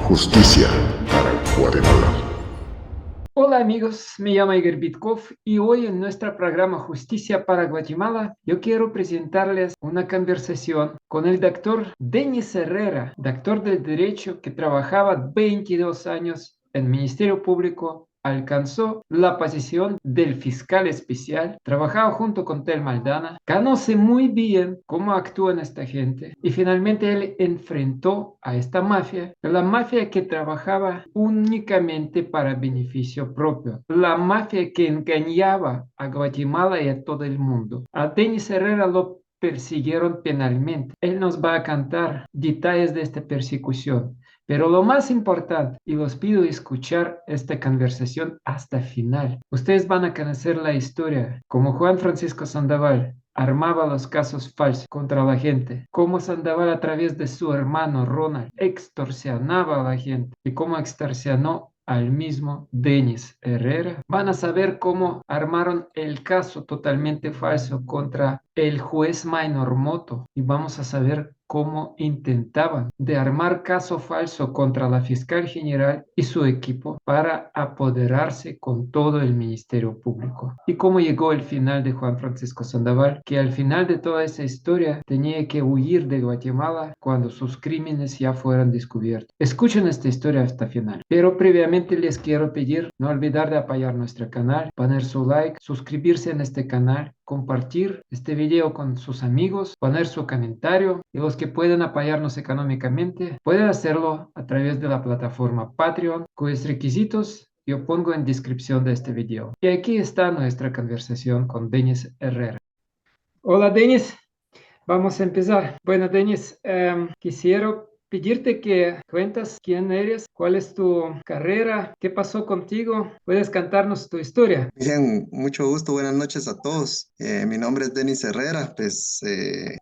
Justicia para Guatemala. Hola amigos, me llamo Igor Bitkov y hoy en nuestro programa Justicia para Guatemala yo quiero presentarles una conversación con el doctor Denis Herrera, doctor del Derecho que trabajaba 22 años en el Ministerio Público, alcanzó la posición del fiscal especial, trabajaba junto con Tel Maldana, conoce muy bien cómo actúan esta gente y finalmente él enfrentó a esta mafia, la mafia que trabajaba únicamente para beneficio propio, la mafia que engañaba a Guatemala y a todo el mundo. A Denis Herrera lo persiguieron penalmente. Él nos va a contar detalles de esta persecución. Pero lo más importante, y los pido escuchar esta conversación hasta final. Ustedes van a conocer la historia, como Juan Francisco Sandoval armaba los casos falsos contra la gente, cómo Sandoval a través de su hermano Ronald extorsionaba a la gente y cómo extorsionó al mismo Denis Herrera. Van a saber cómo armaron el caso totalmente falso contra el juez Maynor Moto y vamos a saber cómo intentaban de armar caso falso contra la fiscal general y su equipo para apoderarse con todo el Ministerio Público. Y cómo llegó el final de Juan Francisco Sandoval, que al final de toda esa historia tenía que huir de Guatemala cuando sus crímenes ya fueron descubiertos. Escuchen esta historia hasta final. Pero previamente les quiero pedir no olvidar de apoyar nuestro canal, poner su like, suscribirse en este canal, compartir este video con sus amigos, poner su comentario y los que pueden apoyarnos económicamente pueden hacerlo a través de la plataforma Patreon, cuyos requisitos yo pongo en descripción de este video. Y aquí está nuestra conversación con Denis Herrera. Hola Denis, vamos a empezar. Bueno Denis, quisiera pedirte que cuentas quién eres, cuál es tu carrera, qué pasó contigo. ¿Puedes contarnos tu historia? Bien, mucho gusto, buenas noches a todos. Mi nombre es Denis Herrera,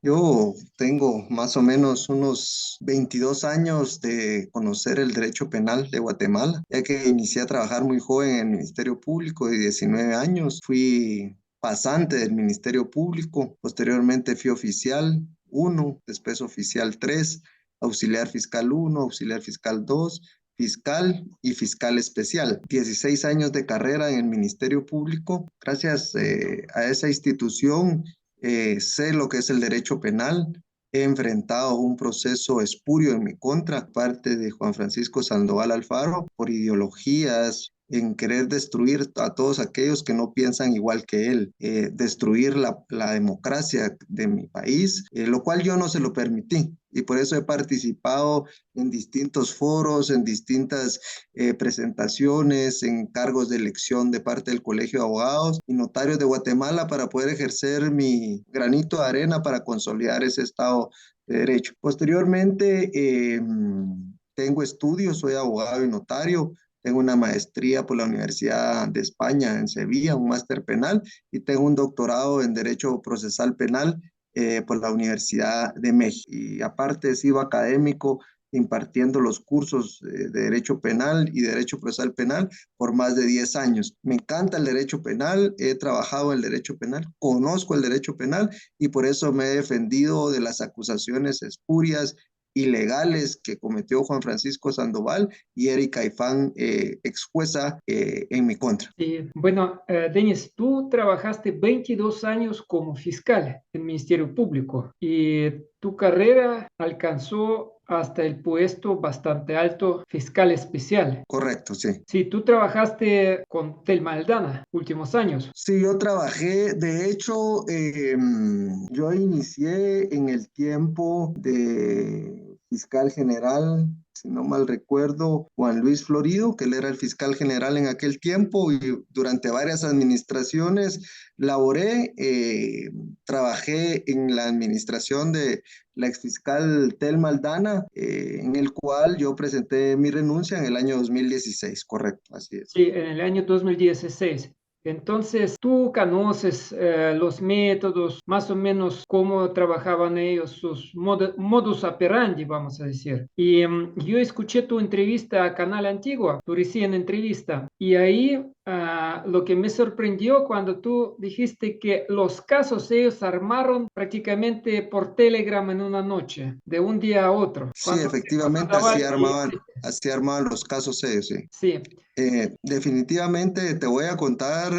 yo tengo más o menos unos 22 años de conocer el derecho penal de Guatemala, ya que inicié a trabajar muy joven en el Ministerio Público de 19 años. Fui pasante del Ministerio Público, posteriormente fui oficial 1, después oficial 3, auxiliar fiscal 1, auxiliar fiscal 2, fiscal y fiscal especial. 16 años de carrera en el Ministerio Público. Gracias a esa institución sé lo que es el derecho penal. He enfrentado un proceso espurio en mi contra, parte de Juan Francisco Sandoval Alfaro, por ideologías, en querer destruir a todos aquellos que no piensan igual que él, destruir la democracia de mi país, lo cual yo no se lo permití. Y por eso he participado en distintos foros, en distintas presentaciones, en cargos de elección de parte del Colegio de Abogados y Notarios de Guatemala para poder ejercer mi granito de arena para consolidar ese Estado de Derecho. Posteriormente, tengo estudios, soy abogado y notario. Tengo una maestría por la Universidad de España en Sevilla, un máster penal, y tengo un doctorado en Derecho Procesal Penal por la Universidad de México. Y aparte sigo académico impartiendo los cursos de Derecho Penal y Derecho Procesal Penal por más de 10 años. Me encanta el derecho penal, he trabajado en el derecho penal, conozco el derecho penal y por eso me he defendido de las acusaciones espurias, ilegales que cometió Juan Francisco Sandoval y Erika Caifán, ex jueza, en mi contra. Sí, bueno, Denis, tú trabajaste 22 años como fiscal en el Ministerio Público y tu carrera alcanzó hasta el puesto bastante alto, fiscal especial. Correcto, sí. Sí, tú trabajaste con Tel Maldana últimos años. Sí, yo trabajé, de hecho, yo inicié en el tiempo de fiscal general, si no mal recuerdo, Juan Luis Florido, que él era el fiscal general en aquel tiempo y durante varias administraciones laboré, trabajé en la administración de la exfiscal Tel Maldana, en el cual yo presenté mi renuncia en el año 2016, correcto, así es. Sí, en el año 2016. Entonces, tú conoces los métodos, más o menos cómo trabajaban ellos, sus modus operandi, vamos a decir. Y yo escuché tu entrevista a Canal Antigua, tu recién entrevista, y ahí Lo que me sorprendió cuando tú dijiste que los casos ellos armaron prácticamente por Telegram en una noche, de un día a otro, Sí, cuando efectivamente, daba así armaban los casos ellos, sí. sí, Definitivamente te voy a contar,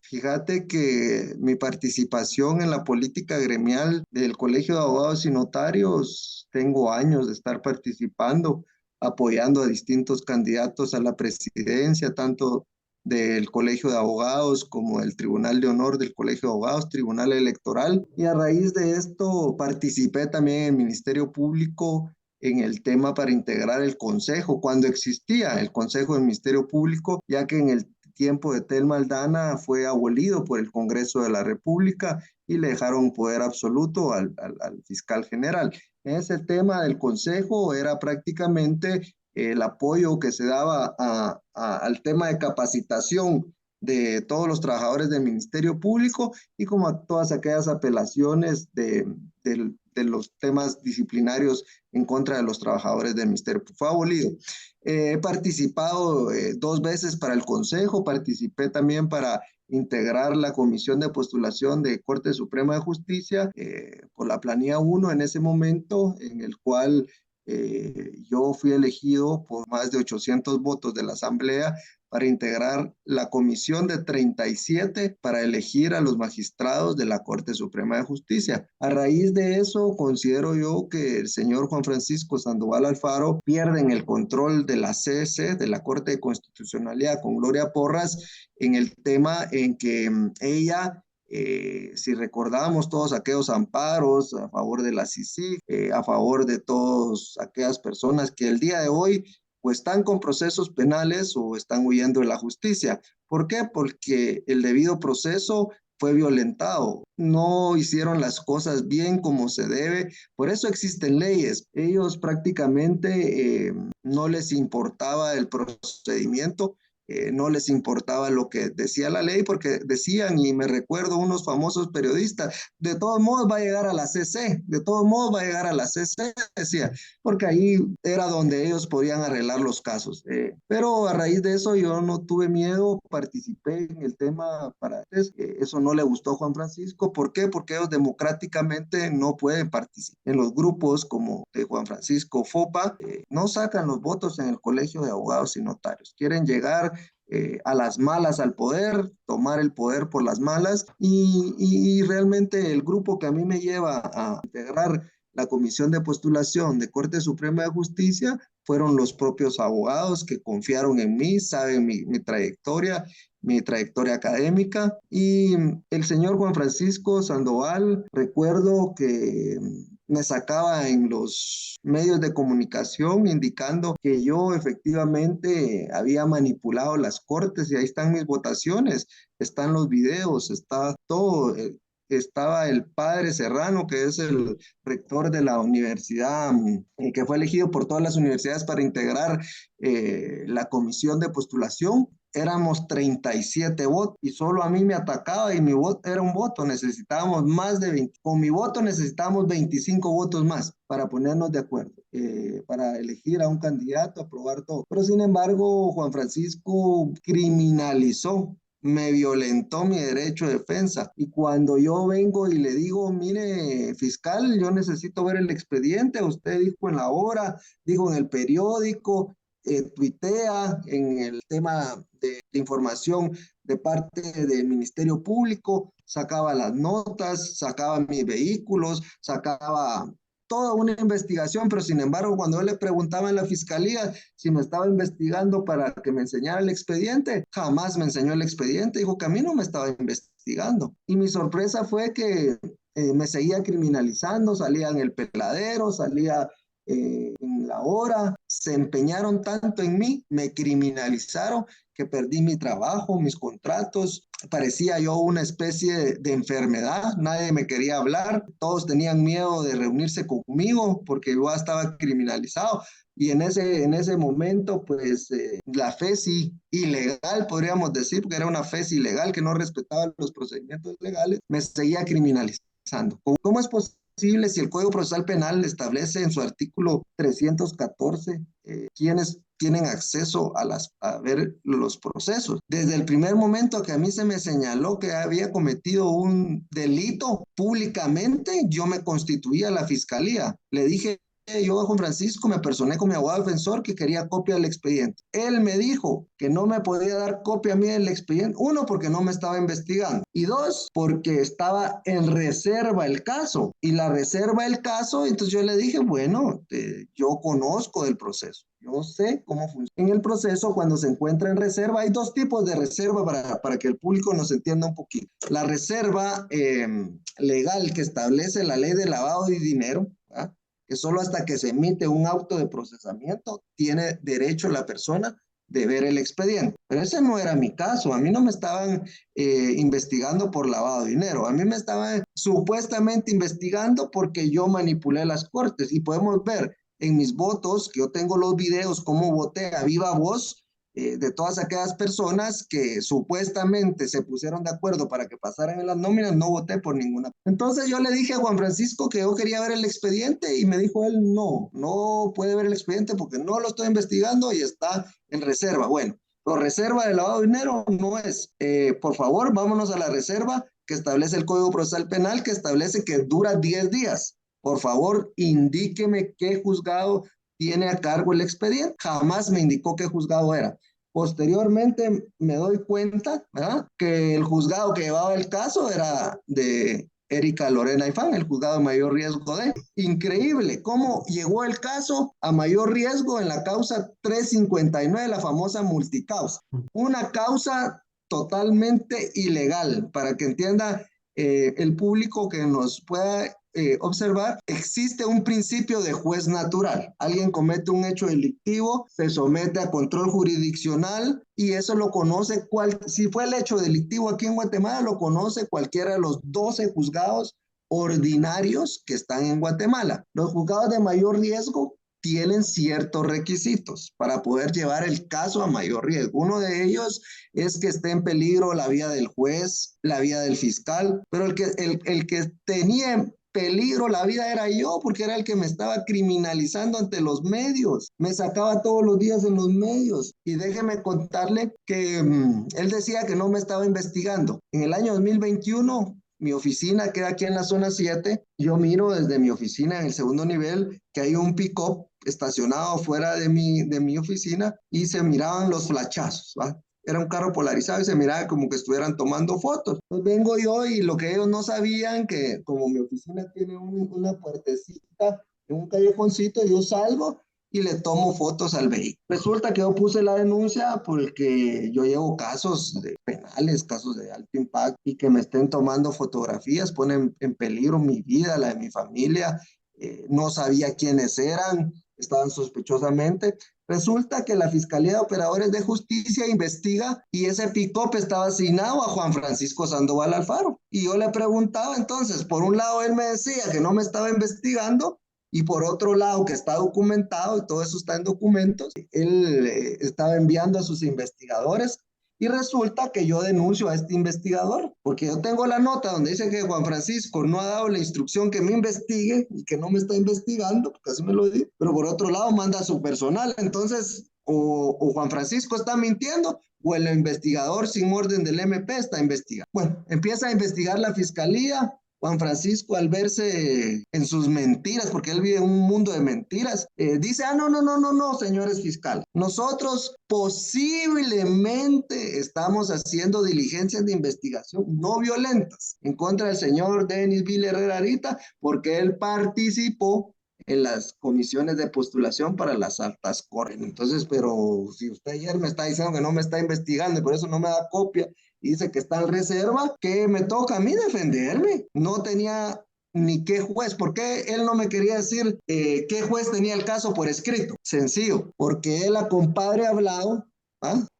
fíjate que mi participación en la política gremial del Colegio de Abogados y Notarios, tengo años de estar participando, apoyando a distintos candidatos a la presidencia, tanto del Colegio de Abogados como del Tribunal de Honor del Colegio de Abogados, Tribunal Electoral. Y a raíz de esto participé también en el Ministerio Público en el tema para integrar el Consejo, cuando existía el Consejo del Ministerio Público, ya que en el tiempo de Telma Aldana fue abolido por el Congreso de la República y le dejaron poder absoluto al fiscal general. Ese tema del Consejo era prácticamente el apoyo que se daba al tema de capacitación de todos los trabajadores del Ministerio Público y como a todas aquellas apelaciones de los temas disciplinarios en contra de los trabajadores del Ministerio. Fue abolido. He participado 2 veces para el Consejo, participé también para integrar la Comisión de Postulación de Corte Suprema de Justicia por la planilla 1 en ese momento, en el cual yo fui elegido por más de 800 votos de la Asamblea para integrar la comisión de 37 para elegir a los magistrados de la Corte Suprema de Justicia. A raíz de eso, considero yo que el señor Juan Francisco Sandoval Alfaro pierde en el control de la CC, de la Corte de Constitucionalidad, con Gloria Porras, en el tema en que ella si recordamos todos aquellos amparos a favor de la CICIG, a favor de todas aquellas personas que el día de hoy o están con procesos penales o están huyendo de la justicia. ¿Por qué? Porque el debido proceso fue violentado, no hicieron las cosas bien como se debe, por eso existen leyes. Ellos prácticamente no les importaba el procedimiento, no les importaba lo que decía la ley, porque decían, y me recuerdo unos famosos periodistas, de todos modos va a llegar a la CC, de todos modos va a llegar a la CC, decía, porque ahí era donde ellos podían arreglar los casos. Pero a raíz de eso yo no tuve miedo, participé en el tema para eso no le gustó a Juan Francisco. ¿Por qué? Porque ellos democráticamente no pueden participar en los grupos como de Juan Francisco Fopa, no sacan los votos en el Colegio de Abogados y Notarios, quieren llegar a las malas al poder, tomar el poder por las malas y realmente el grupo que a mí me lleva a integrar la Comisión de Postulación de Corte Suprema de Justicia fueron los propios abogados que confiaron en mí, saben mi trayectoria académica y el señor Juan Francisco Sandoval, recuerdo que me sacaba en los medios de comunicación indicando que yo efectivamente había manipulado las cortes y ahí están mis votaciones, están los videos, está todo. Estaba el padre Serrano, que es el rector de la universidad, que fue elegido por todas las universidades para integrar la comisión de postulación. Éramos 37 votos y solo a mí me atacaba y mi voto era un voto, necesitábamos más de 20, con mi voto necesitábamos 25 votos más para ponernos de acuerdo, para elegir a un candidato, aprobar todo. Pero sin embargo, Juan Francisco criminalizó, me violentó mi derecho de defensa. Y cuando yo vengo y le digo, mire, fiscal, yo necesito ver el expediente, usted dijo en la hora, dijo en el periódico, tuitea en el tema de información de parte del Ministerio Público, sacaba las notas, sacaba mis vehículos, sacaba toda una investigación, pero sin embargo, cuando yo le preguntaba en la fiscalía si me estaba investigando para que me enseñara el expediente, jamás me enseñó el expediente, dijo que a mí no me estaba investigando. Y mi sorpresa fue que me seguía criminalizando, salía en el peladero, salía en la hora, se empeñaron tanto en mí, me criminalizaron que perdí mi trabajo, mis contratos, parecía yo una especie de enfermedad, nadie me quería hablar, todos tenían miedo de reunirse conmigo porque yo estaba criminalizado. Y en ese momento, pues, la FESI ilegal, podríamos decir, porque era una FESI ilegal que no respetaba los procedimientos legales, me seguía criminalizando. ¿Cómo es posible si el Código Procesal Penal establece en su artículo 314 quiénes tienen acceso a ver los procesos. Desde el primer momento que a mí se me señaló que había cometido un delito públicamente, yo me constituí a la fiscalía. Le dije yo a Juan Francisco, me personé con mi abogado defensor que quería copia del expediente. Él me dijo que no me podía dar copia a mí del expediente, uno, porque no me estaba investigando, y dos, porque estaba en reserva el caso. Y la reserva del caso, entonces yo le dije, bueno, yo conozco del proceso. Yo sé cómo funciona. En el proceso, cuando se encuentra en reserva, hay dos tipos de reserva para que el público nos entienda un poquito. La reserva legal que establece la ley de lavado de dinero, ¿verdad? Que solo hasta que se emite un auto de procesamiento tiene derecho la persona de ver el expediente. Pero ese no era mi caso. A mí no me estaban investigando por lavado de dinero. A mí me estaban supuestamente investigando porque yo manipulé las cortes. Y podemos ver en mis votos, que yo tengo los videos, cómo voté a viva voz de todas aquellas personas que supuestamente se pusieron de acuerdo para que pasaran en las nóminas. No voté por ninguna. Entonces yo le dije a Juan Francisco que yo quería ver el expediente y me dijo él, no puede ver el expediente porque no lo estoy investigando y está en reserva. Bueno, pero reserva de lavado de dinero no es. Por favor, vámonos a la reserva que establece el Código Procesal Penal, que establece que dura 10 días. Por favor, indíqueme qué juzgado tiene a cargo el expediente. Jamás me indicó qué juzgado era. Posteriormente me doy cuenta, ¿verdad?, que el juzgado que llevaba el caso era de Erika Lorena Ifán, el juzgado de mayor riesgo de. Increíble cómo llegó el caso a mayor riesgo en la causa 359, la famosa multicausa. Una causa totalmente ilegal, para que entienda el público que nos pueda observar. Existe un principio de juez natural. Alguien comete un hecho delictivo, se somete a control jurisdiccional y eso lo conoce, si fue el hecho delictivo aquí en Guatemala, lo conoce cualquiera de los 12 juzgados ordinarios que están en Guatemala. Los juzgados de mayor riesgo tienen ciertos requisitos para poder llevar el caso a mayor riesgo. Uno de ellos es que esté en peligro la vida del juez, la vida del fiscal, pero el que tenía en peligro la vida era yo, porque era el que me estaba criminalizando ante los medios. Me sacaba todos los días en los medios. Y déjeme contarle que él decía que no me estaba investigando. En el año 2021, mi oficina queda aquí en la zona 7. Yo miro desde mi oficina en el segundo nivel que hay un pick-up estacionado fuera de mi oficina y se miraban los flachazos, ¿va? Era un carro polarizado y se miraba como que estuvieran tomando fotos. Pues vengo yo y lo que ellos no sabían, que como mi oficina tiene una puertecita, un callejoncito, yo salgo y le tomo fotos al vehículo. Resulta que yo puse la denuncia porque yo llevo casos penales, casos de alto impacto, y que me estén tomando fotografías ponen en peligro mi vida, la de mi familia. No sabía quiénes eran, estaban sospechosamente. Resulta que la Fiscalía de Operadores de Justicia investiga y ese pick-up estaba asignado a Juan Francisco Sandoval Alfaro. Y yo le preguntaba entonces, por un lado él me decía que no me estaba investigando y por otro lado que está documentado y todo eso está en documentos. Él estaba enviando a sus investigadores. Y resulta que yo denuncio a este investigador, porque yo tengo la nota donde dice que Juan Francisco no ha dado la instrucción que me investigue y que no me está investigando, porque así me lo dice, pero por otro lado manda a su personal. Entonces, o Juan Francisco está mintiendo, o el investigador sin orden del MP está investigando. Bueno, empieza a investigar la fiscalía. Juan Francisco, al verse en sus mentiras, porque él vive en un mundo de mentiras, dice, no, señores fiscales, nosotros posiblemente estamos haciendo diligencias de investigación no violentas en contra del señor Denis Vila Herrera Arita, porque él participó en las comisiones de postulación para las altas cortes. Entonces, pero si usted ayer me está diciendo que no me está investigando y por eso no me da copia, y dice que está en reserva, ¿qué me toca a mí defenderme? No tenía ni qué juez. ¿Por qué él no me quería decir qué juez tenía el caso por escrito? Sencillo, porque él, a compadre hablado,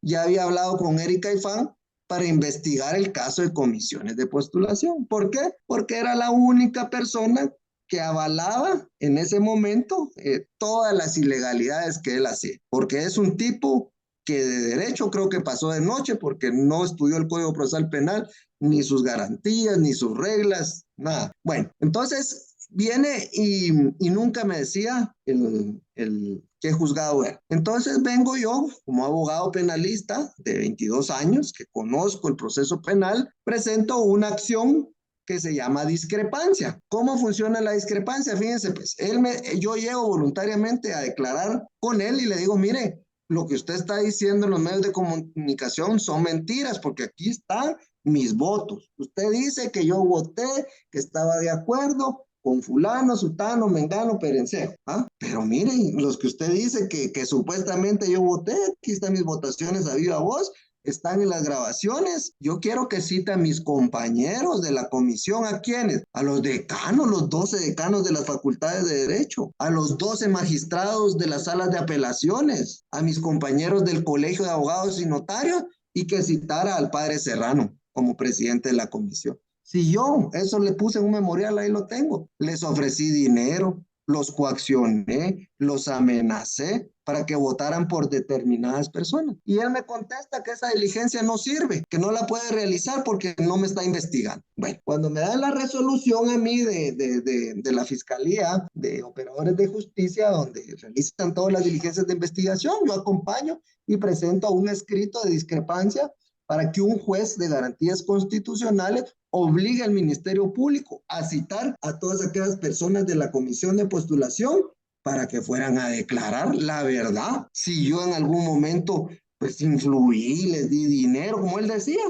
ya había hablado con Erika Ifán para investigar el caso de comisiones de postulación. ¿Por qué? Porque era la única persona que avalaba en ese momento todas las ilegalidades que él hacía, porque es un tipo que de derecho creo que pasó de noche porque no estudió el Código Procesal Penal, ni sus garantías, ni sus reglas, nada. Bueno, entonces viene y nunca me decía qué juzgado era. Entonces vengo yo, como abogado penalista de 22 años, que conozco el proceso penal, presento una acción que se llama discrepancia. ¿Cómo funciona la discrepancia? Fíjense, pues, yo llego voluntariamente a declarar con él y le digo, mire, lo que usted está diciendo en los medios de comunicación son mentiras, porque aquí están mis votos. Usted dice que yo voté, que estaba de acuerdo con fulano, sutano, mengano, perencejo. ¿Ah? Pero miren, los que usted dice que supuestamente yo voté, aquí están mis votaciones a viva voz, están en las grabaciones. Yo quiero que cite a mis compañeros de la comisión. ¿A quiénes? A los decanos, los 12 decanos de las facultades de Derecho, a los 12 magistrados de las salas de apelaciones, a mis compañeros del Colegio de Abogados y Notarios, y que citara al padre Serrano como presidente de la comisión. Si yo eso le puse en un memorial, ahí lo tengo. Les ofrecí dinero, los coaccioné, los amenacé para que votaran por determinadas personas. Y él me contesta que esa diligencia no sirve, que no la puede realizar porque no me está investigando. Bueno, cuando me dan la resolución a mí de la Fiscalía de Operadores de Justicia, donde realizan todas las diligencias de investigación, yo acompaño y presento un escrito de discrepancia para que un juez de garantías constitucionales obligue al Ministerio Público a citar a todas aquellas personas de la comisión de postulación para que fueran a declarar la verdad. Si yo en algún momento pues influí, les di dinero, como él decía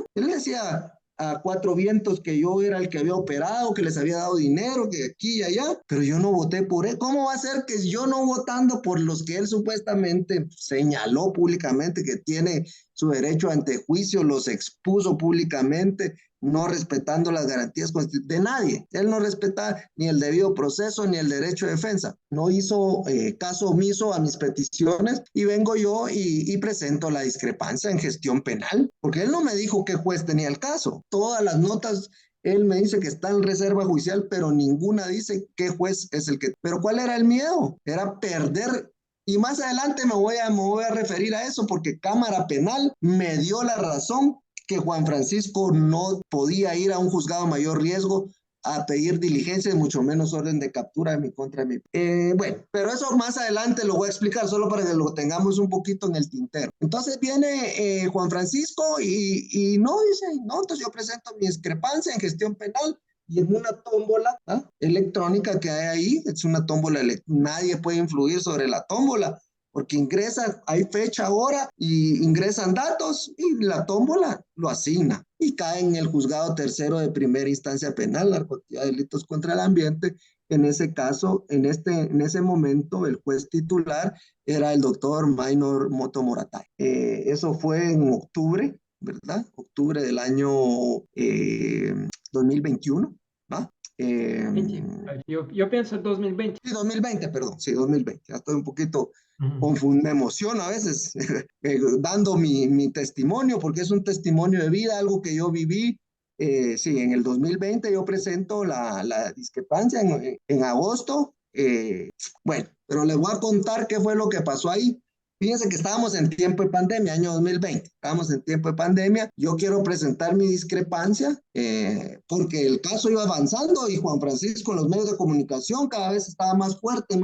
a cuatro vientos que yo era el que había operado, que les había dado dinero, que aquí y allá, pero yo no voté por él. ¿Cómo va a ser que yo no votando por los que él supuestamente señaló públicamente que tiene su derecho ante juicio, los expuso públicamente, no respetando las garantías de nadie? Él no respeta ni el debido proceso ni el derecho de defensa. No hizo caso omiso a mis peticiones y vengo yo y presento la discrepancia en gestión penal, porque él no me dijo qué juez tenía el caso. Todas las notas él me dice que está en reserva judicial, pero ninguna dice qué juez es el que... Pero ¿cuál era el miedo? Era perder. Y más adelante me voy a referir a eso, porque Cámara Penal me dio la razón que Juan Francisco no podía ir a un juzgado de mayor riesgo a pedir diligencias, mucho menos orden de captura en mi contra. Bueno, pero eso más adelante lo voy a explicar, solo para que lo tengamos un poquito en el tintero. Entonces viene Juan Francisco y no dice, no, entonces yo presento mi discrepancia en gestión penal y en una tómbola electrónica que hay ahí. Es una tómbola, nadie puede influir sobre la tómbola, porque ingresa, hay fecha, hora, y ingresan datos, y la tómbola lo asigna, y cae en el juzgado tercero de primera instancia penal, narcoactividad, delitos contra el ambiente. En ese caso, en ese momento, el juez titular era el doctor Maynor Moto Moratay. Eso fue en octubre, ¿verdad? Octubre del año 2021, ¿va? Yo pienso 2020. Sí, 2020, perdón, sí, 2020. Ya estoy un poquito me emociono a veces dando mi testimonio, porque es un testimonio de vida, algo que yo viví. Sí, en el 2020 yo presento la discrepancia en agosto. Bueno, pero les voy a contar qué fue lo que pasó ahí. Fíjense que estábamos en tiempo de pandemia, año 2020, estábamos en tiempo de pandemia. Yo quiero presentar mi discrepancia porque el caso iba avanzando y Juan Francisco en los medios de comunicación cada vez estaba más fuerte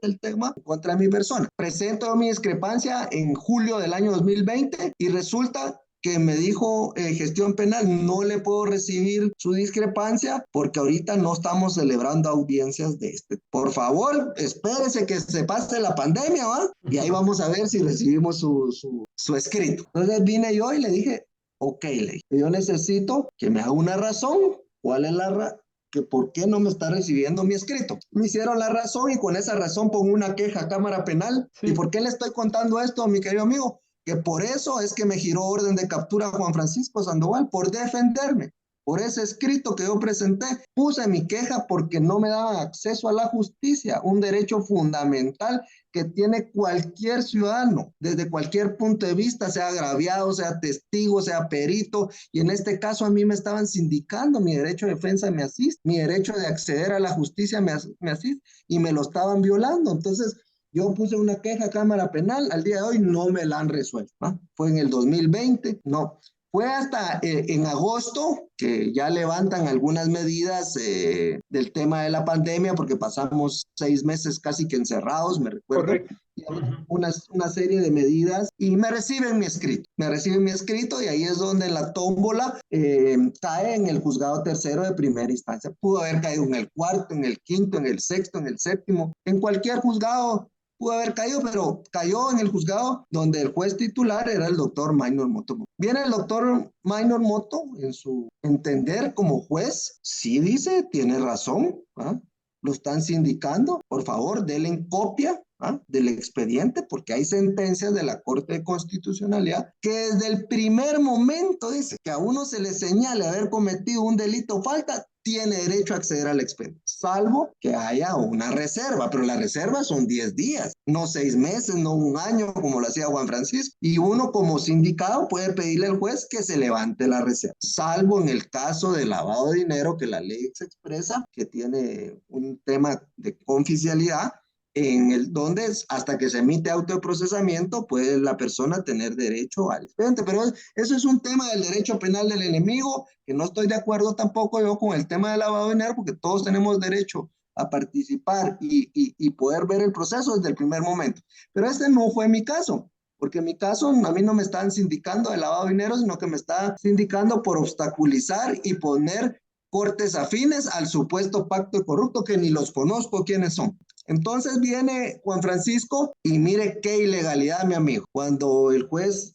el tema contra mi persona. Presento mi discrepancia en julio del año 2020 y resulta que me dijo gestión penal, no le puedo recibir su discrepancia porque ahorita no estamos celebrando audiencias de este. Por favor, espérese que se pase la pandemia, ¿va? Y ahí vamos a ver si recibimos su escrito. Entonces vine yo y le dije, ok, le dije, yo necesito que me haga una razón. ¿Cuál es la razón? Que por qué no me está recibiendo mi escrito. Me hicieron la razón y con esa razón pongo una queja a Cámara Penal. Sí. ¿Y por qué le estoy contando esto, mi querido amigo? Que por eso es que me giró orden de captura a Juan Francisco Sandoval, por defenderme. Por ese escrito que yo presenté, puse mi queja porque no me daban acceso a la justicia, un derecho fundamental que tiene cualquier ciudadano, desde cualquier punto de vista, sea agraviado, sea testigo, sea perito, y en este caso a mí me estaban sindicando mi derecho de defensa, me asiste, mi derecho de acceder a la justicia, me asiste, y me lo estaban violando. Entonces, yo puse una queja a Cámara Penal, al día de hoy no me la han resuelto. Fue en el 2020, no. Fue hasta en agosto que ya levantan algunas medidas del tema de la pandemia, porque pasamos 6 meses casi que encerrados, me recuerdo, Correcto. y una serie de medidas, y me reciben mi escrito. Me reciben mi escrito y ahí es donde la tómbola cae en el juzgado tercero de primera instancia. Pudo haber caído en el cuarto, en el quinto, en el sexto, en el séptimo, en cualquier juzgado pudo haber caído, pero cayó en el juzgado donde el juez titular era el doctor Minor Moto. Viene el doctor Minor Moto en su entender como juez, sí dice, tiene razón, ¿ah? Lo están sindicando, por favor, denle copia del expediente, porque hay sentencias de la Corte de Constitucionalidad que desde el primer momento dice que a uno se le señale haber cometido un delito o falta, tiene derecho a acceder al expediente, salvo que haya una reserva, pero la reserva son 10 días, no 6 meses, no un año, como lo hacía Juan Francisco, y uno como sindicado puede pedirle al juez que se levante la reserva, salvo en el caso de lavado de dinero, que la ley se expresa, que tiene un tema de confidencialidad, en el donde hasta que se emite auto de procesamiento puede la persona tener derecho al expediente, pero eso es un tema del derecho penal del enemigo, que no estoy de acuerdo tampoco yo con el tema del lavado de dinero, porque todos tenemos derecho a participar y poder ver el proceso desde el primer momento, pero este no fue mi caso. Porque en mi caso, a mí no me están sindicando de lavado de dinero, sino que me está sindicando por obstaculizar y poner cortes afines al supuesto pacto corrupto, que ni los conozco quiénes son. Entonces viene Juan Francisco y mire qué ilegalidad, mi amigo. Cuando el juez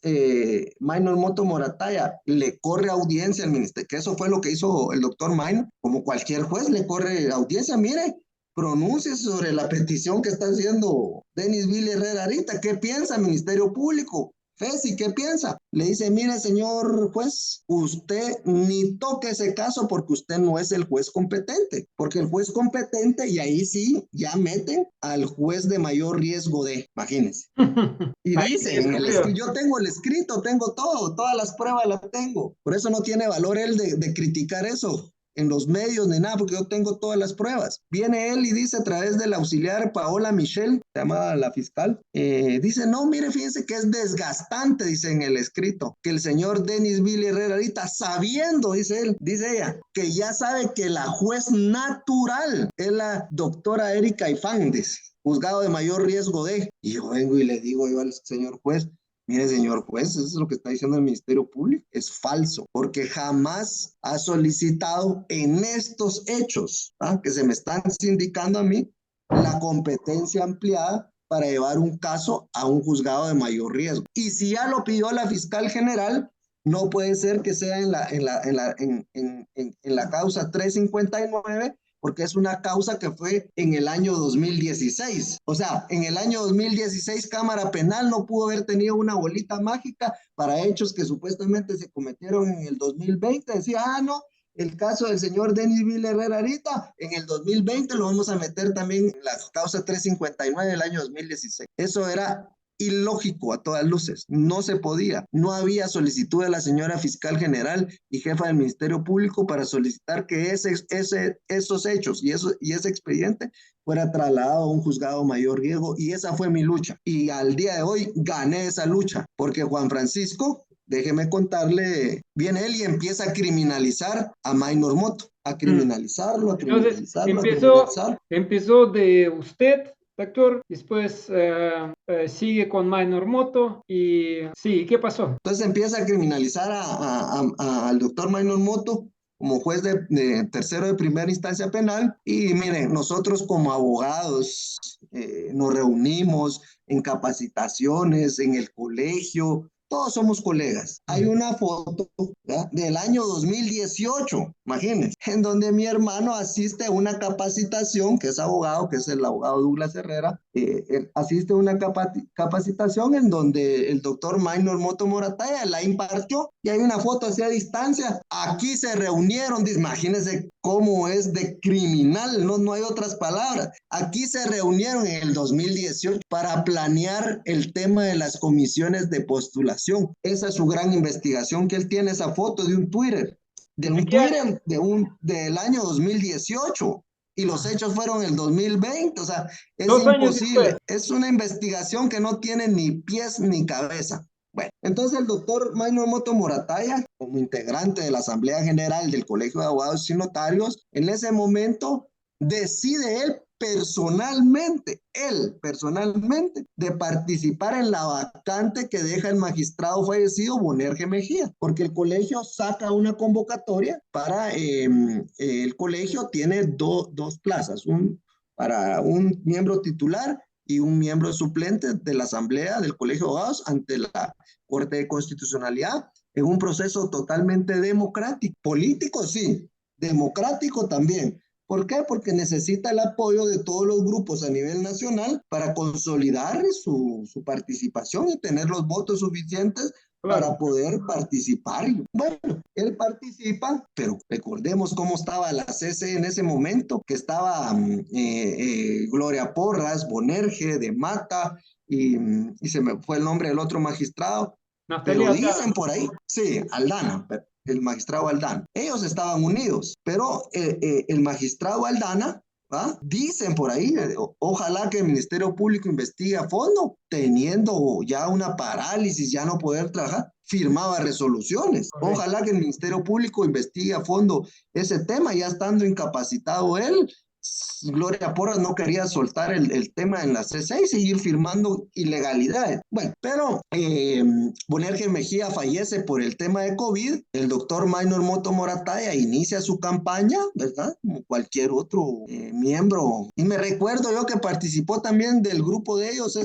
Minor Moto Morataya le corre audiencia al ministerio, que eso fue lo que hizo el doctor Minor, como cualquier juez le corre audiencia, mire, pronuncie sobre la petición que está haciendo Denis Billy Herrera ahorita. ¿Qué piensa el Ministerio Público? Fesi, ¿qué piensa? Le dice, mire, señor juez, usted ni toque ese caso porque usted no es el juez competente, porque el juez competente, y ahí sí, ya meten al juez de mayor riesgo de, imagínense. Y dicen, yo tengo el escrito, tengo todo, todas las pruebas las tengo. Por eso no tiene valor él de criticar eso en los medios ni nada, porque yo tengo todas las pruebas. Viene él y dice a través del auxiliar Paola Michel, se llama la fiscal, dice, no, mire, fíjense que es desgastante, dice en el escrito, que el señor Denis Billy Herrera ahorita, sabiendo, dice él, dice ella, que ya sabe que la juez natural es la doctora Erika Ifán, dice, juzgado de mayor riesgo de, y yo vengo y le digo yo al señor juez, mire, señor juez, eso es lo que está diciendo el Ministerio Público. Es falso, porque jamás ha solicitado en estos hechos que se me están sindicando a mí la competencia ampliada para llevar un caso a un juzgado de mayor riesgo. Y si ya lo pidió la fiscal general, no puede ser que sea en la causa 359, porque es una causa que fue en el año 2016. O sea, en el año 2016 Cámara Penal no pudo haber tenido una bolita mágica para hechos que supuestamente se cometieron en el 2020. Decía, no, el caso del señor Denis Billy Herrera ahorita, en el 2020 lo vamos a meter también en la causa 359 del año 2016. Eso era ilógico a todas luces, no se podía, no había solicitud de la señora fiscal general y jefa del Ministerio Público para solicitar que esos hechos y ese expediente fuera trasladado a un juzgado mayor riesgo, y esa fue mi lucha, y al día de hoy gané esa lucha, porque Juan Francisco, déjeme contarle, viene él y empieza a criminalizar a Minor Moto, a criminalizarlo, a criminalizarlo. Entonces, empezó de usted, doctor, después sigue con Minor Moto y sí, ¿qué pasó? Entonces empieza a criminalizar al doctor Minor Moto como juez de tercero de primera instancia penal, y miren, nosotros como abogados nos reunimos en capacitaciones, en el colegio, todos somos colegas. Hay una foto del año 2018, imagínense, en donde mi hermano asiste a una capacitación, que es abogado, que es el abogado Douglas Herrera, asiste a una capacitación en donde el doctor Minor Moto Morataya la impartió, y hay una foto así a distancia. Aquí se reunieron, imagínense cómo es de criminal, no hay otras palabras. Aquí se reunieron en el 2018 para planear el tema de las comisiones de postulación. Esa es su gran investigación, que él tiene esa foto de un Twitter, del año 2018. Y los hechos fueron en el 2020, o sea, es imposible. Es una investigación que no tiene ni pies ni cabeza. Bueno, entonces el doctor Minor Moto Morataya, como integrante de la Asamblea General del Colegio de Abogados y Notarios, en ese momento decide él personalmente, de participar en la vacante que deja el magistrado fallecido Bonerge Mejía, porque el colegio saca una convocatoria para, el colegio tiene dos plazas, para un miembro titular y un miembro suplente de la Asamblea del Colegio de Abogados ante la Corte de Constitucionalidad en un proceso totalmente democrático, político sí, democrático también. ¿Por qué? Porque necesita el apoyo de todos los grupos a nivel nacional para consolidar su participación y tener los votos suficientes para poder participar. Bueno, él participa, pero recordemos cómo estaba la CC en ese momento, que estaba Gloria Porras, Bonerge, de Mata, y se me fue el nombre del otro magistrado, pero dicen por ahí, sí, Aldana, el magistrado Aldana. Ellos estaban unidos, pero el magistrado Aldana, ¿va? Dicen por ahí, ojalá que el Ministerio Público investigue a fondo, teniendo ya una parálisis, ya no poder trabajar, firmaba resoluciones. Ojalá que el Ministerio Público investigue a fondo ese tema, ya estando incapacitado él. Gloria Porras no quería soltar el tema en la C6 y seguir firmando ilegalidades. Bueno, pero Bonerge Mejía fallece por el tema de COVID. El doctor Minor Moto Morataya inicia su campaña, ¿verdad? Como cualquier otro miembro. Y me recuerdo yo que participó también del grupo de ellos,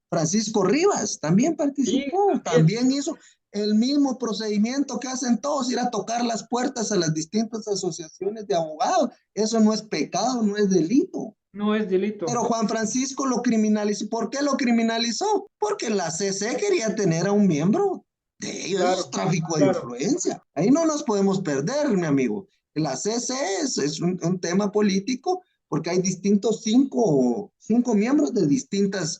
Francisco Rivas, también participó, sí, también hizo el mismo procedimiento que hacen todos, ir a tocar las puertas a las distintas asociaciones de abogados. Eso no es pecado, no es delito. No es delito. Pero Juan Francisco lo criminalizó. ¿Por qué lo criminalizó? Porque la CC quería tener a un miembro de ellos, claro, es tráfico de influencia. Ahí no nos podemos perder, mi amigo. La CC es un tema político porque hay distintos cinco miembros de distintas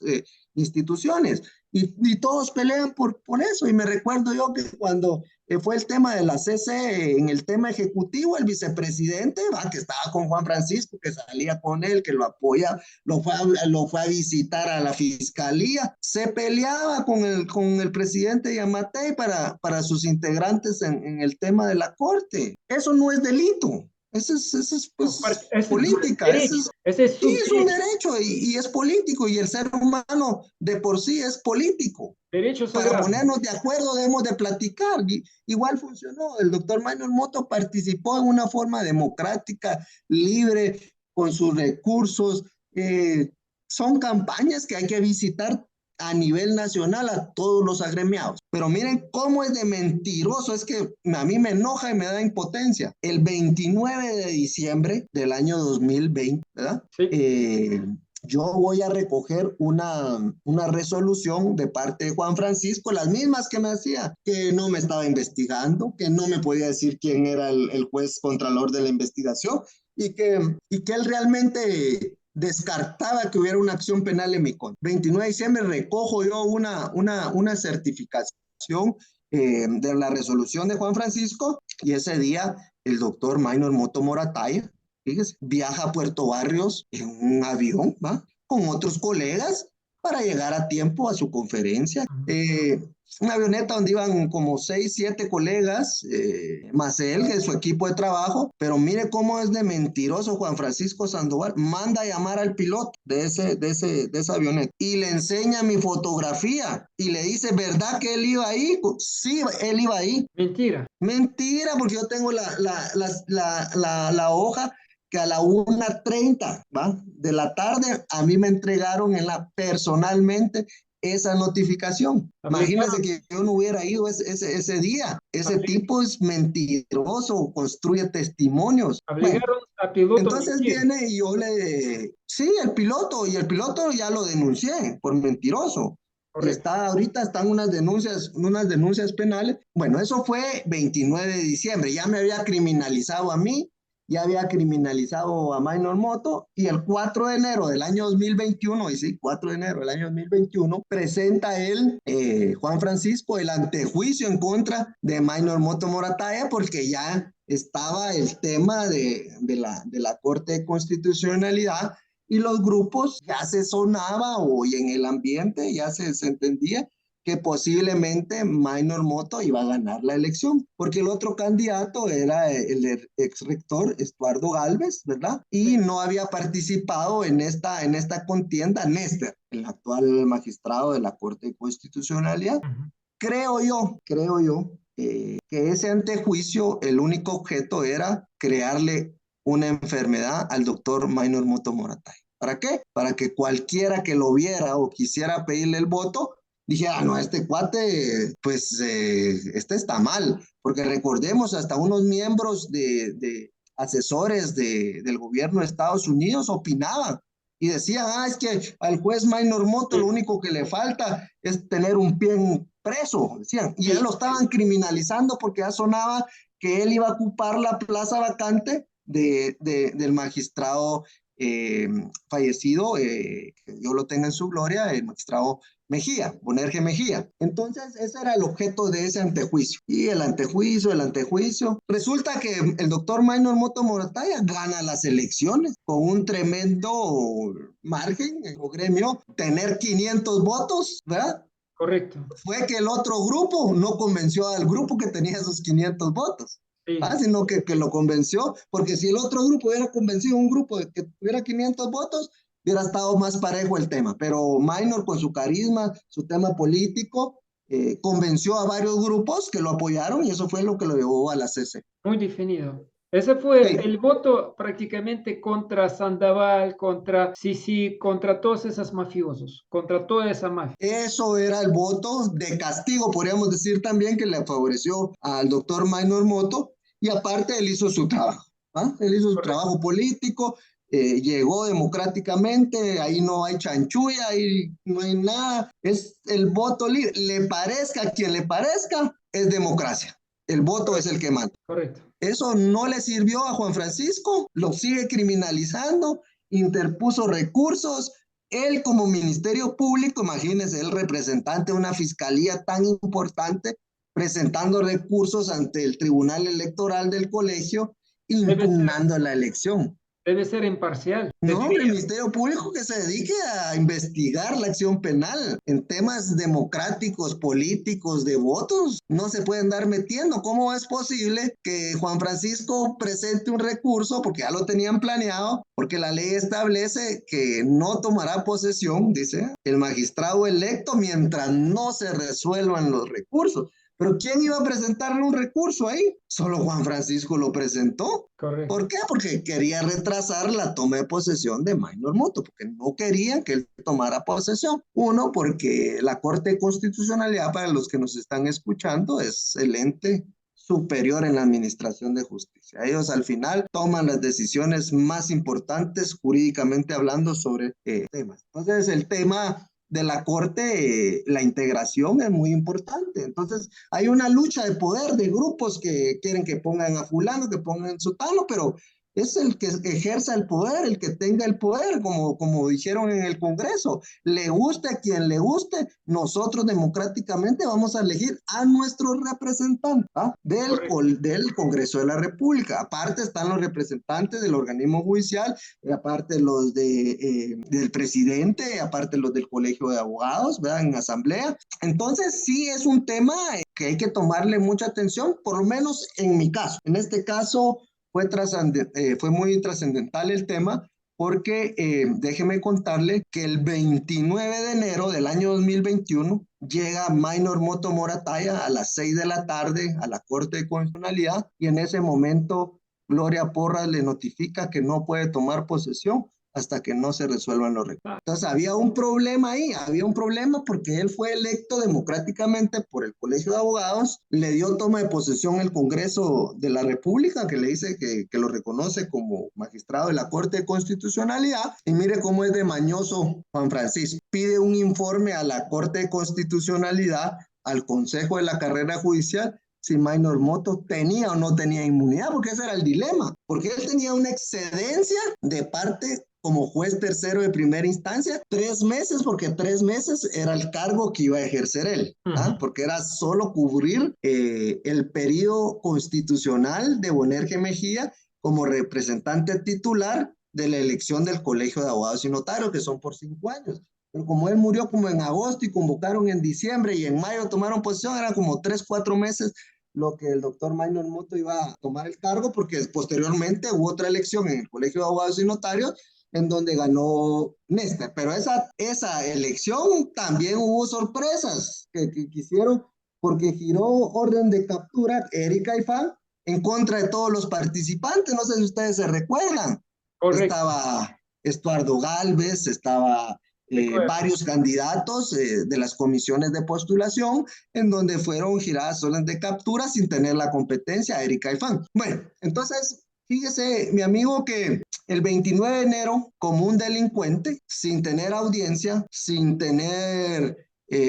instituciones. Y todos pelean por eso. Y me recuerdo yo que cuando fue el tema de la CC en el tema ejecutivo, el vicepresidente, que estaba con Juan Francisco, que salía con él, que lo apoya, lo fue a visitar a la fiscalía, se peleaba con el presidente Yamatei para sus integrantes en el tema de la corte. Eso no es delito. Eso es pues, política. Ese es un derecho y es político, y el ser humano de por sí es político. Para ponernos de acuerdo debemos de platicar. Igual funcionó. El doctor Minor Moto participó en una forma democrática, libre, con sus recursos. Son campañas que hay que visitar a nivel nacional a todos los agremiados. Pero miren cómo es de mentiroso, es que a mí me enoja y me da impotencia. El 29 de diciembre del año 2020, ¿verdad? Sí. Yo voy a recoger una resolución de parte de Juan Francisco, las mismas que me hacía, que no me estaba investigando, que no me podía decir quién era el juez contralor de la investigación y que él realmente descartaba que hubiera una acción penal en mi contra. 29 de diciembre recojo yo una certificación de la resolución de Juan Francisco, y ese día el doctor Minor Moto Morataya, fíjese, viaja a Puerto Barrios en un avión, ¿va? Con otros colegas para llegar a tiempo a su conferencia. Una avioneta donde iban como 6, 7 colegas, más él, de su equipo de trabajo. Pero mire cómo es de mentiroso Juan Francisco Sandoval. Manda a llamar al piloto de esa avioneta y le enseña mi fotografía y le dice, ¿verdad que él iba ahí? Sí, él iba ahí. Mentira. Mentira, porque yo tengo la hoja que a la 1:30, ¿va? De la tarde a mí me entregaron personalmente esa notificación. Imagínense que yo no hubiera ido ese día. Ese tipo es mentiroso, construye testimonios. Obligaron a piloto. Entonces viene y yo sí, el piloto ya lo denuncié por mentiroso. Ahorita están unas denuncias penales. Bueno, eso fue 29 de diciembre. Ya me había criminalizado a mí, ya había criminalizado a Minor Moto, y el 4 de enero del año 2021, y sí, 4 de enero del año 2021, presenta él, Juan Francisco, el antejuicio en contra de Minor Moto Morataya, porque ya estaba el tema de la Corte de Constitucionalidad, y los grupos ya se sonaba, o en el ambiente ya se entendía que posiblemente Minor Moto iba a ganar la elección, porque el otro candidato era el ex rector Estuardo Galvez, ¿verdad? Y no había participado en esta contienda Néstor, el actual magistrado de la Corte de Constitucionalidad. Creo yo que ese antejuicio, el único objeto era crearle una enfermedad al doctor Minor Moto Morataya. ¿Para qué? Para que cualquiera que lo viera o quisiera pedirle el voto, dijera, no, este cuate, pues este está mal, porque recordemos, hasta unos miembros de asesores del gobierno de Estados Unidos opinaban y decían, es que al juez Minor Moto lo único que le falta es tener un pie preso, decían, y él lo estaban criminalizando porque ya sonaba que él iba a ocupar la plaza vacante del magistrado fallecido, que Dios lo tenga en su gloria, el magistrado Mejía, Bonerge Mejía. Entonces, ese era el objeto de ese antejuicio. Y el antejuicio. Resulta que el doctor Minor Moto Morataya gana las elecciones con un tremendo margen en el gremio, tener 500 votos, ¿verdad? Correcto. Fue que el otro grupo no convenció al grupo que tenía esos 500 votos. Sí. Sino que lo convenció, porque si el otro grupo hubiera convencido a un grupo de que tuviera 500 votos, hubiera estado más parejo el tema, pero Minor con su carisma, su tema político, convenció a varios grupos que lo apoyaron y eso fue lo que lo llevó a la CC. Muy definido. Ese fue Sí. el voto prácticamente contra Sandoval, contra Sisi, contra todos esos mafiosos, contra toda esa mafia. Eso era el voto de castigo, podríamos decir también, que le favoreció al doctor Minor Moto, y aparte él hizo su trabajo. Él hizo su trabajo político, llegó democráticamente, ahí no hay chanchulla, ahí no hay nada, es el voto libre. Le parezca a quien le parezca, es democracia. El voto es el que manda. Correcto. Eso no le sirvió a Juan Francisco, lo sigue criminalizando, interpuso recursos. Él como Ministerio Público, imagínense, el representante de una fiscalía tan importante, presentando recursos ante el Tribunal Electoral del colegio, impugnando la elección. Debe ser imparcial. No, el Ministerio Público que se dedique a investigar la acción penal en temas democráticos, políticos, de votos, no se pueden dar metiendo. ¿Cómo es posible que Juan Francisco presente un recurso, porque ya lo tenían planeado, porque la ley establece que no tomará posesión, dice, el magistrado electo mientras no se resuelvan los recursos? Pero ¿quién iba a presentarle un recurso ahí? Solo Juan Francisco lo presentó. Correcto. ¿Por qué? Porque quería retrasar la toma de posesión de Minor Moto, porque no querían que él tomara posesión. Uno, porque la Corte de Constitucionalidad, para los que nos están escuchando, es el ente superior en la administración de justicia. Ellos al final toman las decisiones más importantes jurídicamente hablando sobre temas. Entonces, el tema de la Corte, la integración es muy importante. Entonces, hay una lucha de poder de grupos que quieren que pongan a fulano, que pongan sutano, pero es el que ejerza el poder, el que tenga el poder, como dijeron en el Congreso. Le guste a quien le guste, nosotros democráticamente vamos a elegir a nuestro representante del Congreso de la República. Aparte están los representantes del organismo judicial, aparte los del presidente, aparte los del Colegio de Abogados, ¿verdad? En asamblea. Entonces sí es un tema que hay que tomarle mucha atención, por lo menos en mi caso. En este caso fue muy trascendental el tema, porque déjeme contarle que el 29 de enero del año 2021 llega Minor Moto Morataya a las 6 de la tarde a la Corte de Constitucionalidad, y en ese momento Gloria Porras le notifica que no puede tomar posesión hasta que no se resuelvan los recursos. Entonces había un problema ahí, porque él fue electo democráticamente por el Colegio de Abogados, le dio toma de posesión el Congreso de la República, que le dice que lo reconoce como magistrado de la Corte de Constitucionalidad, y mire cómo es de mañoso Juan Francisco. Pide un informe a la Corte de Constitucionalidad, al Consejo de la Carrera Judicial, si Minor Moto tenía o no tenía inmunidad, porque ese era el dilema, porque él tenía una excedencia de parte como juez tercero de primera instancia, 3 meses, porque 3 meses era el cargo que iba a ejercer él, porque era solo cubrir el periodo constitucional de Bonerge Mejía como representante titular de la elección del Colegio de Abogados y Notarios, que son por 5 años. pero como él murió como en agosto y convocaron en diciembre y en mayo tomaron posición, eran como 3, 4 meses lo que el doctor Minor Moto iba a tomar el cargo, porque posteriormente hubo otra elección en el Colegio de Abogados y Notarios en donde ganó Néstor. Pero esa elección también hubo sorpresas que quisieron, porque giró orden de captura Erika Ifán en contra de todos los participantes. No sé si ustedes se recuerdan. Correcto. Estaba Estuardo Galvez, estaba Recuerdo. varios candidatos de las comisiones de postulación en donde fueron giradas órdenes de captura sin tener la competencia a Erika Ifán. Bueno, entonces, fíjese, mi amigo, que el 29 de enero, como un delincuente, sin tener audiencia, sin tener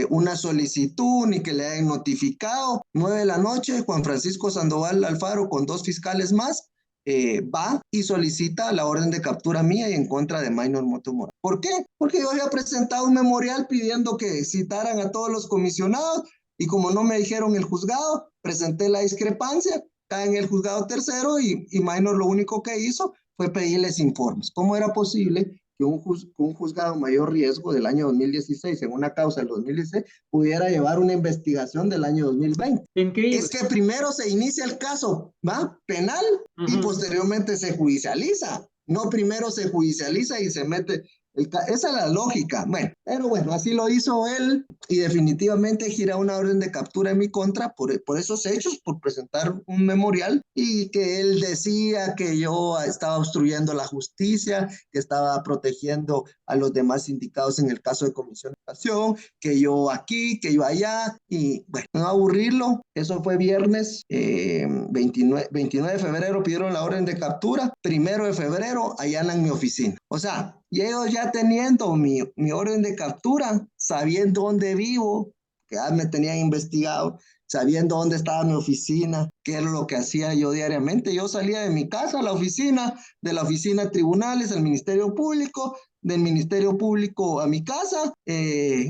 una solicitud ni que le hayan notificado, 9 de la noche, Juan Francisco Sandoval Alfaro con 2 fiscales más va y solicita la orden de captura mía y en contra de Minor Moto Morales. ¿Por qué? Porque yo había presentado un memorial pidiendo que citaran a todos los comisionados y como no me dijeron el juzgado, presenté la discrepancia, cae en el juzgado tercero y Minor lo único que hizo fue pedirles informes. ¿Cómo era posible que un juzgado mayor riesgo del año 2016 en una causa del 2016 pudiera llevar una investigación del año 2020? Increíble. Es que primero se inicia el caso, ¿va? Penal y posteriormente se judicializa. No primero se judicializa y se mete. Esa es la lógica. Bueno, pero bueno, así lo hizo él y definitivamente gira una orden de captura en mi contra por esos hechos, por presentar un memorial y que él decía que yo estaba obstruyendo la justicia, que estaba protegiendo a los demás indicados en el caso de comisión de acción, que yo aquí, que yo allá y bueno, no aburrirlo. Eso fue viernes 29 de febrero pidieron la orden de captura, 1 de febrero allanan mi oficina. O sea, y ellos ya teniendo mi orden de captura, sabiendo dónde vivo, que ya me tenían investigado, sabiendo dónde estaba mi oficina, qué era lo que hacía yo diariamente. Yo salía de mi casa a la oficina, de la oficina a tribunales, al Ministerio Público, del Ministerio Público a mi casa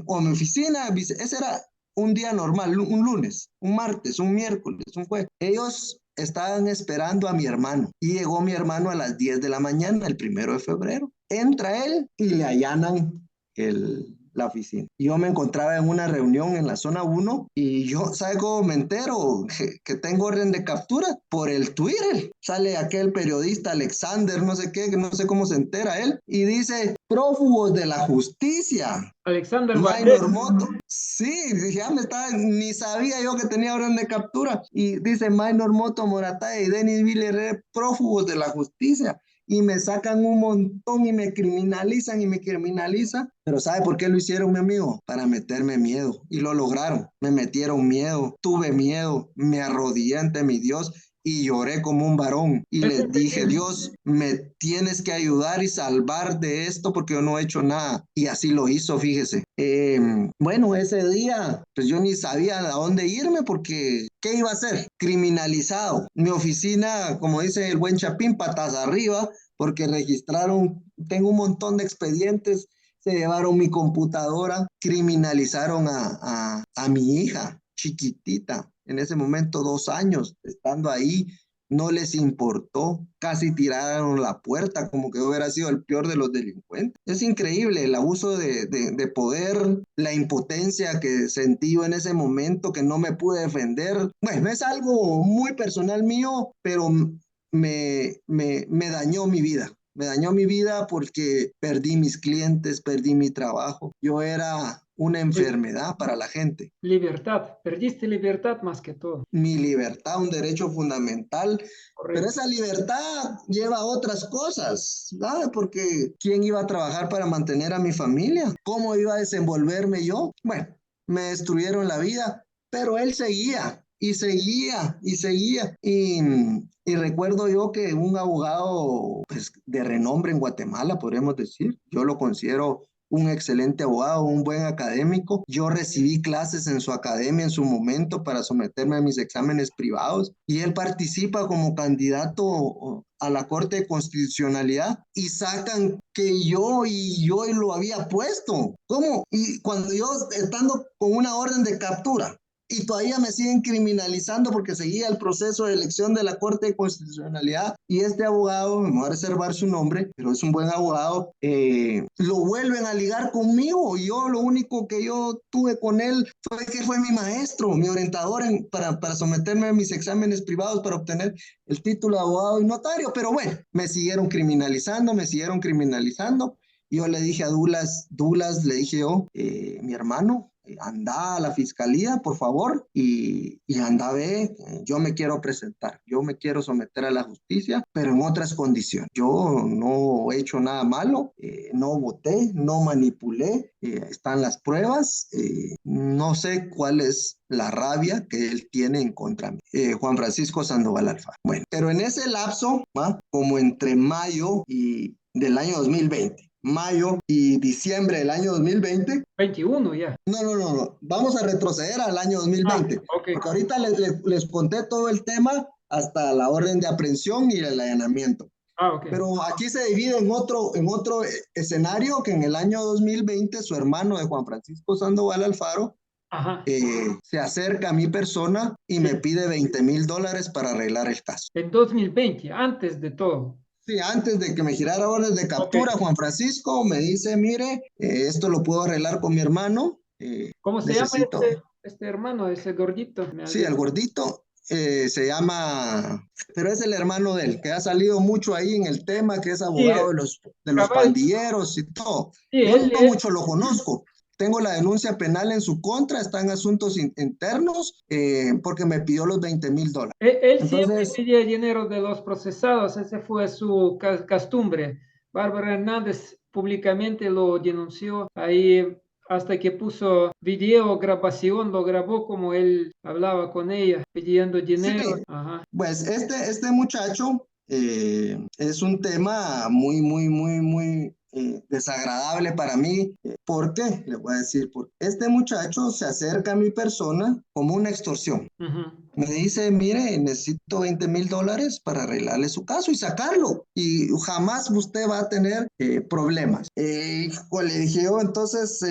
o a mi oficina. Ese era un día normal, un lunes, un martes, un miércoles, un jueves. Ellos estaban esperando a mi hermano y llegó mi hermano a las 10 de la mañana, el 1 de febrero. Entra él y le allanan la oficina. Yo me encontraba en una reunión en la zona 1 y yo, ¿sabe cómo me entero que tengo orden de captura? Por el Twitter. Sale aquel periodista Alexander, no sé qué, que no sé cómo se entera él, y dice, prófugos de la justicia. Alexander Minor Valdés. Moto. Sí, dije, ya ni sabía yo que tenía orden de captura. Y dice Minor Moto Morataya y Denis Villarreal, prófugos de la justicia. Y me sacan un montón y me criminalizan y me criminalizan. Pero ¿sabe por qué lo hicieron, mi amigo? Para meterme miedo. Y lo lograron. Me metieron miedo, tuve miedo, me arrodillé ante mi Dios y lloré como un varón y Es les dije, entendible. Dios, me tienes que ayudar y salvar de esto porque yo no he hecho nada. Y así lo hizo, fíjese. Bueno, ese día, pues yo ni sabía a dónde irme porque ¿qué iba a hacer? Criminalizado. Mi oficina, como dice el buen Chapín, patas arriba, porque registraron, tengo un montón de expedientes, se llevaron mi computadora, criminalizaron a mi hija chiquitita, en ese momento 2 años, estando ahí, no les importó, casi tiraron la puerta como que hubiera sido el peor de los delincuentes. Es increíble el abuso de poder, la impotencia que sentí yo en ese momento, que no me pude defender. Bueno, es algo muy personal mío, pero me dañó mi vida. Me dañó mi vida porque perdí mis clientes, perdí mi trabajo. Yo era una enfermedad para la gente. Libertad. Perdiste libertad más que todo. Mi libertad, un derecho fundamental, pero Correcto. esa libertad lleva a otras cosas, ¿sabes? Porque ¿quién iba a trabajar para mantener a mi familia? ¿Cómo iba a desenvolverme yo? Bueno, me destruyeron la vida, pero él seguía y seguía y seguía. Y recuerdo yo que un abogado pues, de renombre en Guatemala, podríamos decir, yo lo considero un excelente abogado, un buen académico. Yo recibí clases en su academia en su momento para someterme a mis exámenes privados y él participa como candidato a la Corte de Constitucionalidad y sacan que yo lo había puesto. ¿Cómo? Y cuando yo estando con una orden de captura y todavía me siguen criminalizando porque seguía el proceso de elección de la Corte de Constitucionalidad y este abogado, me voy a reservar su nombre, pero es un buen abogado, lo vuelven a ligar conmigo y yo lo único que yo tuve con él fue que fue mi maestro, mi orientador para someterme a mis exámenes privados para obtener el título de abogado y notario, pero bueno, me siguieron criminalizando, y yo le dije a Douglas, le dije yo, mi hermano, anda a la fiscalía, por favor, y anda, ve, yo me quiero presentar, yo me quiero someter a la justicia, pero en otras condiciones. Yo no he hecho nada malo, no voté, no manipulé, están las pruebas, no sé cuál es la rabia que él tiene en contra de mí. Juan Francisco Sandoval Alfaro. Bueno, pero en ese lapso, ¿va? Como entre mayo y del año 2020, mayo y diciembre del año 2020. 21 ya. No. Vamos a retroceder al año 2020. Okay. Porque ahorita les conté todo el tema hasta la orden de aprehensión y el allanamiento. Okay. Pero aquí se divide en otro escenario que en el año 2020 su hermano de Juan Francisco Sandoval Alfaro se acerca a mi persona y me pide $20,000 para arreglar el caso. En 2020, antes de todo. Sí, antes de que me girara orden de captura, Juan Francisco me dice, mire, esto lo puedo arreglar con mi hermano. ¿Cómo se llama este hermano, ese gordito? Sí, el gordito se llama, pero es el hermano de él, que ha salido mucho ahí en el tema, que es abogado de los pandilleros y todo. Sí, yo no mucho lo conozco. Tengo la denuncia penal en su contra, está en asuntos internos, porque me pidió los $20,000. Él siempre pedía dinero de los procesados, esa fue su costumbre. Bárbara Hernández públicamente lo denunció ahí hasta que puso video grabación, lo grabó como él hablaba con ella, pidiendo dinero. Sí. Pues este muchacho es un tema muy desagradable para mí. ¿Por qué? Le voy a decir, porque este muchacho se acerca a mi persona como una extorsión. Me dice, mire, necesito $20,000 para arreglarle su caso y sacarlo. Y jamás usted va a tener problemas. Le dije yo, entonces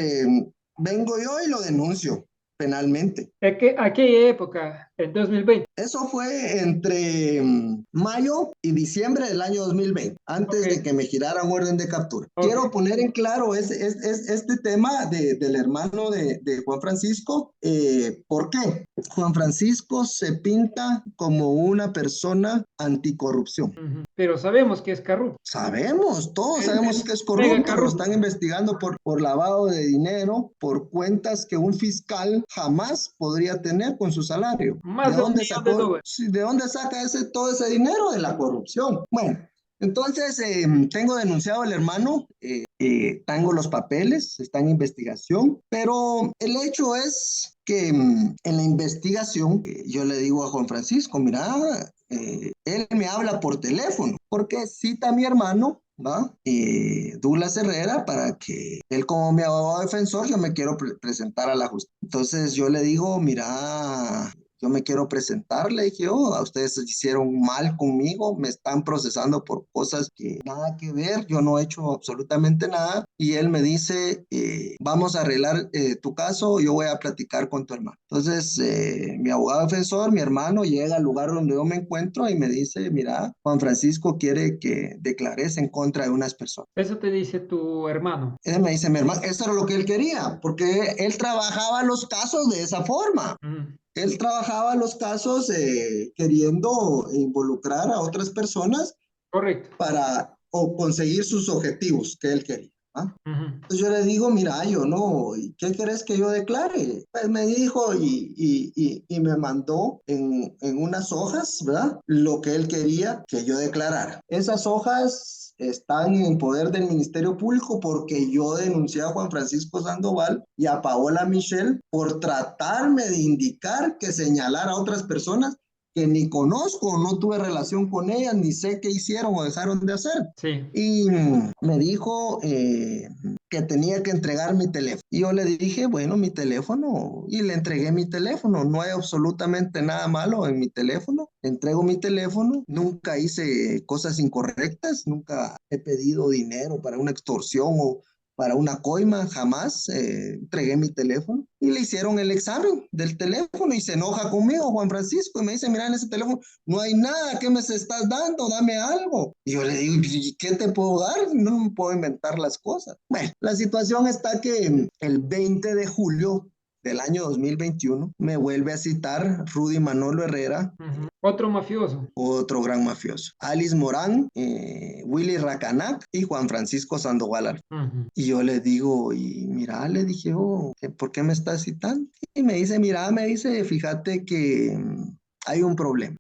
vengo yo y lo denuncio penalmente. ¿A qué época? ¿En 2020? Eso fue entre mayo y diciembre del año 2020, antes de que me giraran orden de captura. Quiero poner en claro este tema del hermano de Juan Francisco. ¿Por qué? Juan Francisco se pinta como una persona anticorrupción. Pero sabemos que es corrupto. Todos sabemos que es corrupto. Lo están investigando por lavado de dinero, por cuentas que un fiscal jamás podría tener con su salario. Más de ¿De dónde saca todo ese dinero? De la corrupción. Bueno, entonces tengo denunciado al hermano, tengo los papeles, está en investigación, pero el hecho es que en la investigación yo le digo a Juan Francisco, mira, él me habla por teléfono, porque cita a mi hermano, ¿va? Douglas Herrera, para que él, como mi abogado defensor, yo me quiero presentar a la justicia. Entonces yo le digo, mira, yo me quiero presentar, le dije, a ustedes se hicieron mal conmigo, me están procesando por cosas que nada que ver, yo no he hecho absolutamente nada. Y él me dice, vamos a arreglar tu caso, yo voy a platicar con tu hermano. Entonces, mi abogado defensor, mi hermano, llega al lugar donde yo me encuentro y me dice, mira, Juan Francisco quiere que declares en contra de unas personas. Eso te dice tu hermano. Él me dice, mi hermano, eso era lo que él quería, porque él trabajaba los casos de esa forma. Él trabajaba los casos queriendo involucrar a otras personas. Correcto. Para conseguir sus objetivos que él quería. Entonces yo le digo, mira, yo no, ¿qué querés que yo declare? Pues me dijo y me mandó en unas hojas, ¿verdad? Lo que él quería que yo declarara. Esas hojas están en poder del Ministerio Público porque yo denuncié a Juan Francisco Sandoval y a Paola Michel por tratarme de indicar que señalara a otras personas que ni conozco, no tuve relación con ellas, ni sé qué hicieron o dejaron de hacer. Sí. Y me dijo que tenía que entregar mi teléfono. Y yo le dije, bueno, mi teléfono, y le entregué mi teléfono. No hay absolutamente nada malo en mi teléfono. Le entrego mi teléfono. Nunca hice cosas incorrectas, nunca he pedido dinero para una extorsión o para una coima, jamás entregué mi teléfono. Y le hicieron el examen del teléfono y se enoja conmigo, Juan Francisco, y me dice, mira, en ese teléfono no hay nada, ¿qué me estás dando? Dame algo. Y yo le digo, ¿y qué te puedo dar? No me puedo inventar las cosas. Bueno, la situación está que el 20 de julio del año 2021 me vuelve a citar Rudy Manolo Herrera, Otro mafioso. otro gran mafioso, Alice Morán, Willy Racanac y Juan Francisco Sandoval. Y yo le digo, y mira, le dije, oh, ¿por qué me estás citando? Y me dice, mira, me dice, fíjate que hay un problema.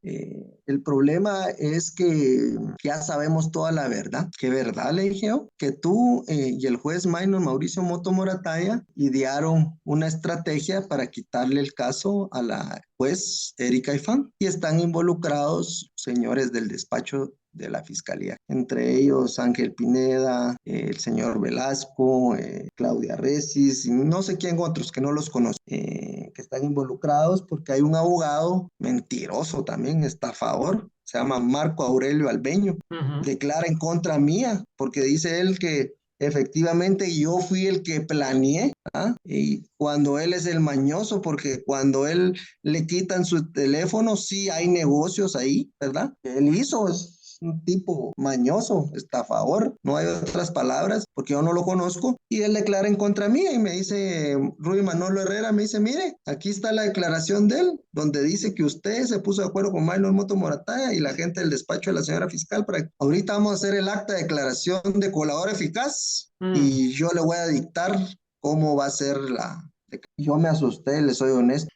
El problema es que ya sabemos toda la verdad. ¿Qué verdad? Le dije yo. Que tú y el juez minor Mauricio Moto Morataya idearon una estrategia para quitarle el caso a la juez Erika Ifán y están involucrados señores del despacho de la Fiscalía, entre ellos Ángel Pineda, el señor Velasco, Claudia Recis, y no sé quién otros que no los conozco, que están involucrados porque hay un abogado mentiroso también, estafador, se llama Marco Aurelio Albeño, declara en contra mía porque dice él que efectivamente yo fui el que planeé, ¿ah? Y cuando él es el mañoso, porque cuando él le quitan su teléfono, sí hay negocios ahí, ¿verdad? Él hizo, es un tipo mañoso, estafador, no hay otras palabras, porque yo no lo conozco, y él declara en contra mía y me dice, Rudy Manolo Herrera, me dice, mire, aquí está la declaración de él, donde dice que usted se puso de acuerdo con Maynor Moto Morataya y la gente del despacho de la señora fiscal, para ahorita vamos a hacer el acta de declaración de colaborador eficaz y yo le voy a dictar cómo va a ser la... Yo me asusté, le soy honesto.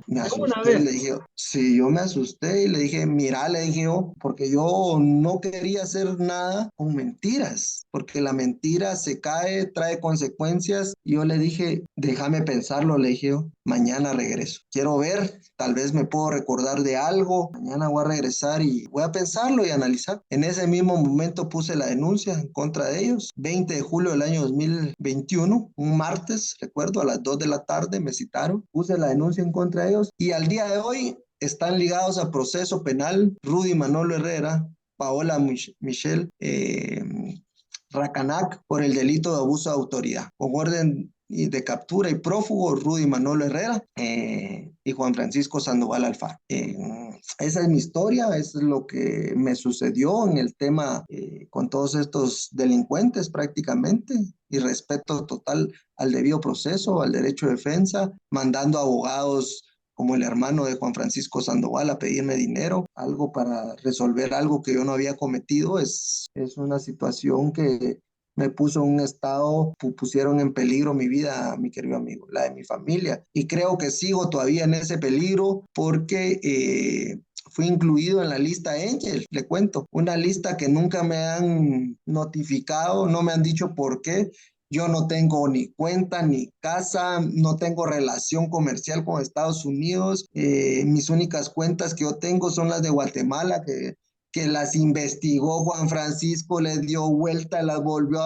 Me asusté, le dije, sí, yo me asusté y le dije, mira, le dije yo, porque yo no quería hacer nada con mentiras, porque la mentira se cae, trae consecuencias. Y yo le dije, déjame pensarlo, le dije yo, mañana regreso. Quiero ver, tal vez me puedo recordar de algo. Mañana voy a regresar y voy a pensarlo y analizar. En ese mismo momento puse la denuncia en contra de ellos. 20 de julio del año 2021, un martes, recuerdo, a las 2 de la tarde me citaron. Puse la denuncia en contra de ellos y al día de hoy están ligados a proceso penal Rudy Manolo Herrera, Paola Michelle Racanac por el delito de abuso de autoridad, con orden de captura y prófugo Rudy Manolo Herrera y Juan Francisco Sandoval Alfaro. Esa es mi historia, es lo que me sucedió en el tema con todos estos delincuentes prácticamente, y respeto total al debido proceso, al derecho de defensa, mandando abogados como el hermano de Juan Francisco Sandoval a pedirme dinero, algo para resolver algo que yo no había cometido. Es una situación que me puso en un estado, pusieron en peligro mi vida, mi querido amigo, la de mi familia. Y creo que sigo todavía en ese peligro porque fui incluido en la lista Angel, le cuento, una lista que nunca me han notificado, no me han dicho por qué. Yo no tengo ni cuenta ni casa, no tengo relación comercial con Estados Unidos. Mis únicas cuentas que yo tengo son las de Guatemala, que las investigó Juan Francisco, les dio vuelta, las volvió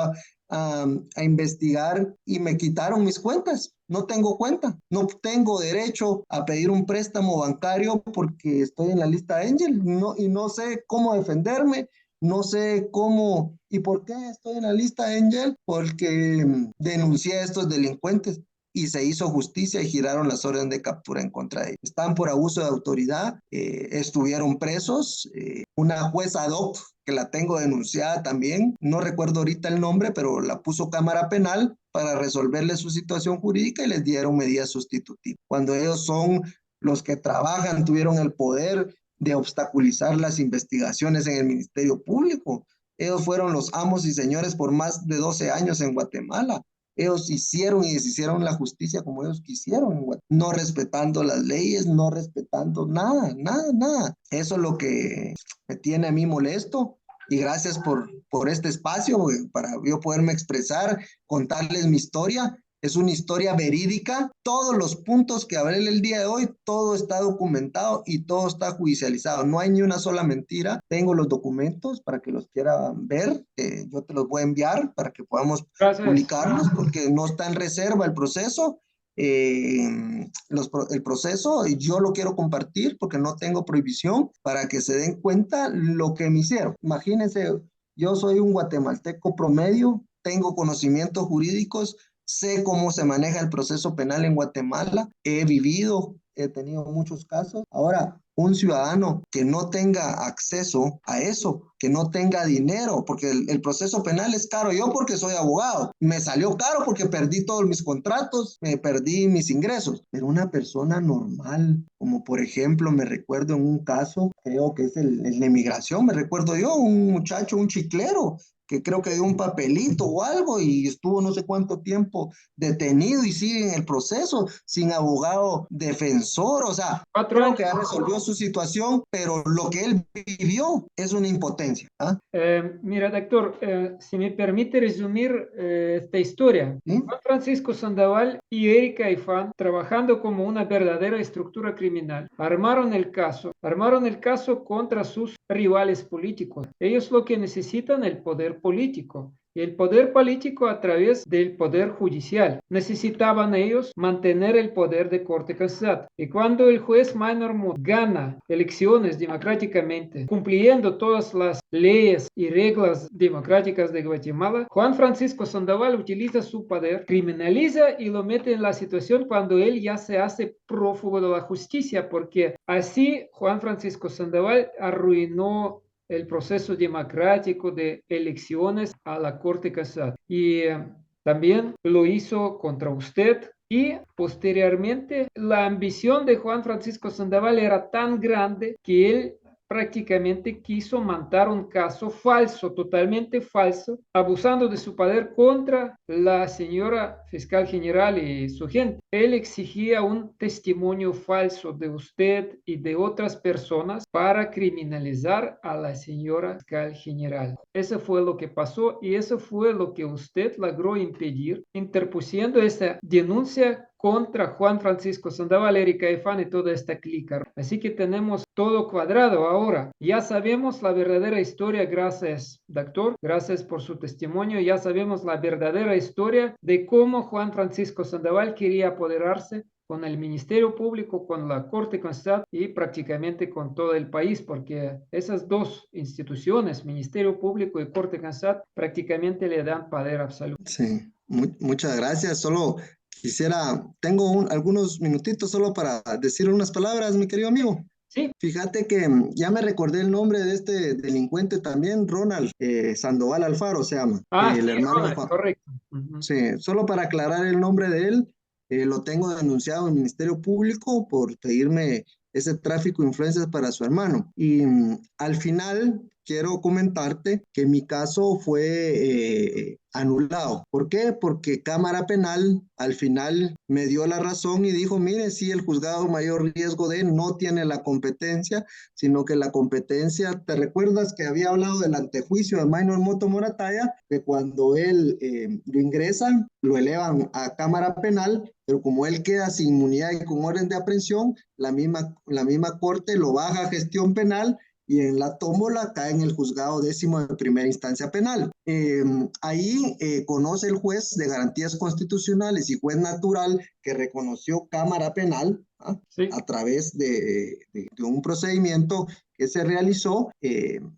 a investigar y me quitaron mis cuentas. No tengo cuenta, no tengo derecho a pedir un préstamo bancario porque estoy en la lista Angel, y no sé cómo defenderme. No sé cómo y por qué estoy en la lista Angel, porque denuncié a estos delincuentes y se hizo justicia y giraron las órdenes de captura en contra de ellos. Están por abuso de autoridad, estuvieron presos, una jueza ad hoc que la tengo denunciada también, no recuerdo ahorita el nombre, pero la puso cámara penal para resolverle su situación jurídica y les dieron medidas sustitutivas. Cuando ellos son los que trabajan, tuvieron el poder de obstaculizar las investigaciones en el Ministerio Público. Ellos fueron los amos y señores por más de 12 años en Guatemala. Ellos hicieron y deshicieron la justicia como ellos quisieron, no respetando las leyes, no respetando nada, nada, nada. Eso es lo que me tiene a mí molesto. Y gracias por este espacio para yo poderme expresar, contarles mi historia. Es una historia verídica. Todos los puntos que hablé el día de hoy, todo está documentado y todo está judicializado. No hay ni una sola mentira. Tengo los documentos para que los quieran ver. Yo te los voy a enviar para que podamos publicarlos porque no está en reserva el proceso. El proceso yo lo quiero compartir porque no tengo prohibición para que se den cuenta lo que me hicieron. Imagínense, yo soy un guatemalteco promedio, tengo conocimientos jurídicos, sé cómo se maneja el proceso penal en Guatemala, he vivido, he tenido muchos casos. Ahora, un ciudadano que no tenga acceso a eso, que no tenga dinero, porque el proceso penal es caro. Yo porque soy abogado, me salió caro porque perdí todos mis contratos, me perdí mis ingresos. Pero una persona normal, como por ejemplo, me recuerdo en un caso, creo que es el de migración, me recuerdo yo, un muchacho, un chiclero, que creo que dio un papelito o algo y estuvo no sé cuánto tiempo detenido y sigue en el proceso sin abogado defensor. O sea, 4 creo años. que ya resolvió su situación, pero lo que él vivió es una impotencia. ¿Ah? Mira, doctor, si me permite resumir esta historia. ¿Sí? Juan Francisco Sandoval y Erika Ifán, trabajando como una verdadera estructura criminal, armaron el caso contra sus rivales políticos. Ellos lo que necesitan es el poder político. Y el poder político a través del poder judicial. Necesitaban ellos mantener el poder de Corte Cassat. Y cuando el juez Minor Mott gana elecciones democráticamente, cumpliendo todas las leyes y reglas democráticas de Guatemala, Juan Francisco Sandoval utiliza su poder, criminaliza y lo mete en la situación cuando él ya se hace prófugo de la justicia, porque así Juan Francisco Sandoval arruinó el proceso democrático de elecciones a la Corte Cassat. Y también lo hizo contra usted. Y posteriormente la ambición de Juan Francisco Sandoval era tan grande que él prácticamente quiso montar un caso falso, totalmente falso, abusando de su poder contra la señora fiscal general y su gente. Él exigía un testimonio falso de usted y de otras personas para criminalizar a la señora fiscal general. Eso fue lo que pasó y eso fue lo que usted logró impedir, interpusiendo esa denuncia contra Juan Francisco Sandoval, Erika Ifán y toda esta clica. Así que tenemos todo cuadrado ahora. Ya sabemos la verdadera historia, gracias, doctor. Gracias por su testimonio. Ya sabemos la verdadera historia de cómo Juan Francisco Sandoval quería apoderarse con el Ministerio Público, con la Corte Constitucional y prácticamente con todo el país, porque esas dos instituciones, Ministerio Público y Corte Constitucional, prácticamente le dan poder absoluto. Sí, muchas gracias. Solo tengo algunos minutitos solo para decir unas palabras, mi querido amigo. Sí. Fíjate que ya me recordé el nombre de este delincuente también, Ronald Sandoval Alfaro se llama, Ah, el sí, hermano de Ronald, Juan. correcto. Uh-huh. Sí, solo para aclarar el nombre de él, lo tengo denunciado en el Ministerio Público por pedirme ese tráfico de influencias para su hermano. Y al final quiero comentarte que mi caso fue anulado. ¿Por qué? Porque Cámara Penal al final me dio la razón y dijo, mire, sí, el juzgado mayor riesgo de no tiene la competencia, sino que la competencia, ¿te recuerdas que había hablado del antejuicio de Minor Moto Morataya? Que cuando él lo ingresan, lo elevan a Cámara Penal, pero como él queda sin inmunidad y con orden de aprehensión, la misma corte lo baja a gestión penal y en la tómbola cae en el juzgado 10º de primera instancia penal. Ahí conoce el juez de garantías constitucionales y juez natural que reconoció Cámara Penal Sí. a través de un procedimiento que se realizó.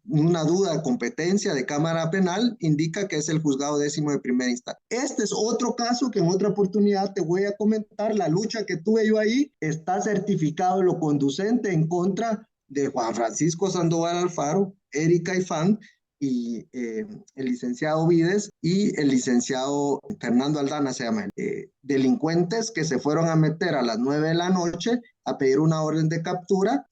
Una duda de competencia de Cámara Penal indica que es el juzgado 10º de primera instancia. Este es otro caso que en otra oportunidad te voy a comentar. La lucha que tuve yo ahí está certificado lo conducente en contra de Juan Francisco Sandoval Alfaro, Erika Ifán y el licenciado Vides y el licenciado Fernando Aldana se llama, delincuentes que se fueron a meter a las 9 de la noche a pedir una orden de captura,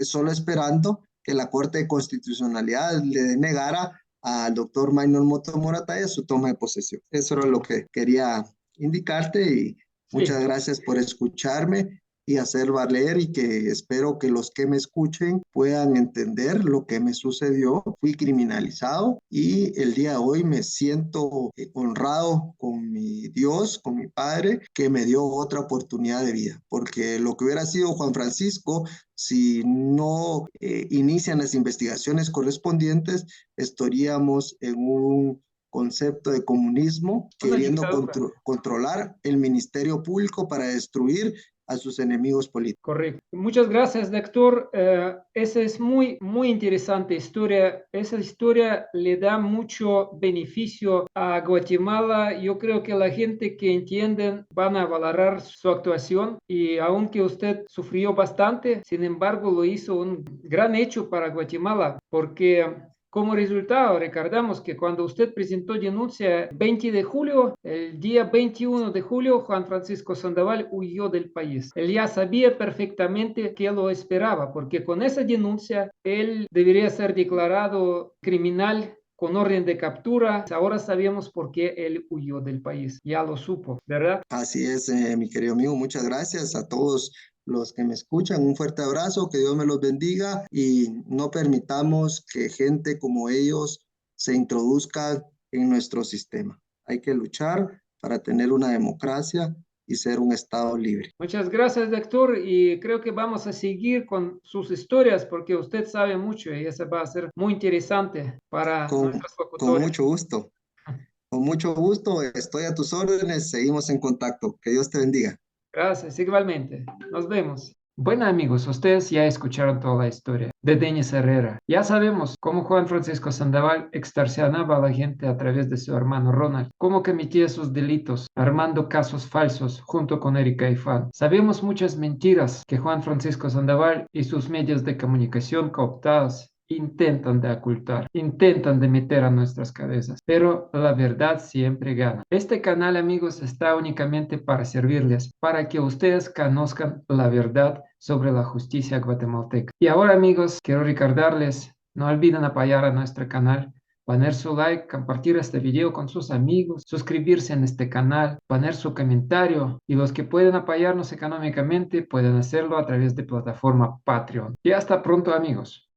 solo esperando que la Corte de Constitucionalidad le denegara al doctor Minor Moto Morataya su toma de posesión. Eso era lo que quería indicarte y muchas gracias por escucharme y hacer valer y que espero que los que me escuchen puedan entender lo que me sucedió. Fui criminalizado y el día de hoy me siento honrado con mi Dios, con mi Padre, que me dio otra oportunidad de vida, porque lo que hubiera sido Juan Francisco, si no inician las investigaciones correspondientes, estaríamos en un concepto de comunismo, queriendo controlar el Ministerio Público para destruir a sus enemigos políticos. Correcto. Muchas gracias, doctor. Esa es muy interesante historia. Esa historia le da mucho beneficio a Guatemala. Yo creo que la gente que entienden van a valorar su actuación y aunque usted sufrió bastante, sin embargo, lo hizo un gran hecho para Guatemala porque como resultado, recordamos que cuando usted presentó denuncia 20 de julio, el día 21 de julio, Juan Francisco Sandoval huyó del país. Él ya sabía perfectamente que lo esperaba, porque con esa denuncia él debería ser declarado criminal con orden de captura. Ahora sabemos por qué él huyó del país. Ya lo supo, ¿verdad? Así es, mi querido amigo, muchas gracias a todos los que me escuchan. Un fuerte abrazo, que Dios me los bendiga y no permitamos que gente como ellos se introduzca en nuestro sistema. Hay que luchar para tener una democracia y ser un Estado libre. Muchas gracias, doctor, y creo que vamos a seguir con sus historias porque usted sabe mucho y eso va a ser muy interesante para nuestros Con locutores. mucho gusto. Con mucho gusto, estoy a tus órdenes, seguimos en contacto. Que Dios te bendiga. Gracias, igualmente. Nos vemos. Bueno, amigos, ustedes ya escucharon toda la historia de Denis Herrera. Ya sabemos cómo Juan Francisco Sandoval extorsionaba a la gente a través de su hermano Ronald, cómo cometía sus delitos, armando casos falsos junto con Erika Ifán. Sabemos muchas mentiras que Juan Francisco Sandoval y sus medios de comunicación cooptados intentan de ocultar, intentan de meter a nuestras cabezas, pero la verdad siempre gana. Este canal, amigos, está únicamente para servirles, para que ustedes conozcan la verdad sobre la justicia guatemalteca. Y ahora, amigos, quiero recordarles, no olviden apoyar a nuestro canal, poner su like, compartir este video con sus amigos, suscribirse en este canal, poner su comentario y los que pueden apoyarnos económicamente pueden hacerlo a través de plataforma Patreon. Y hasta pronto, amigos.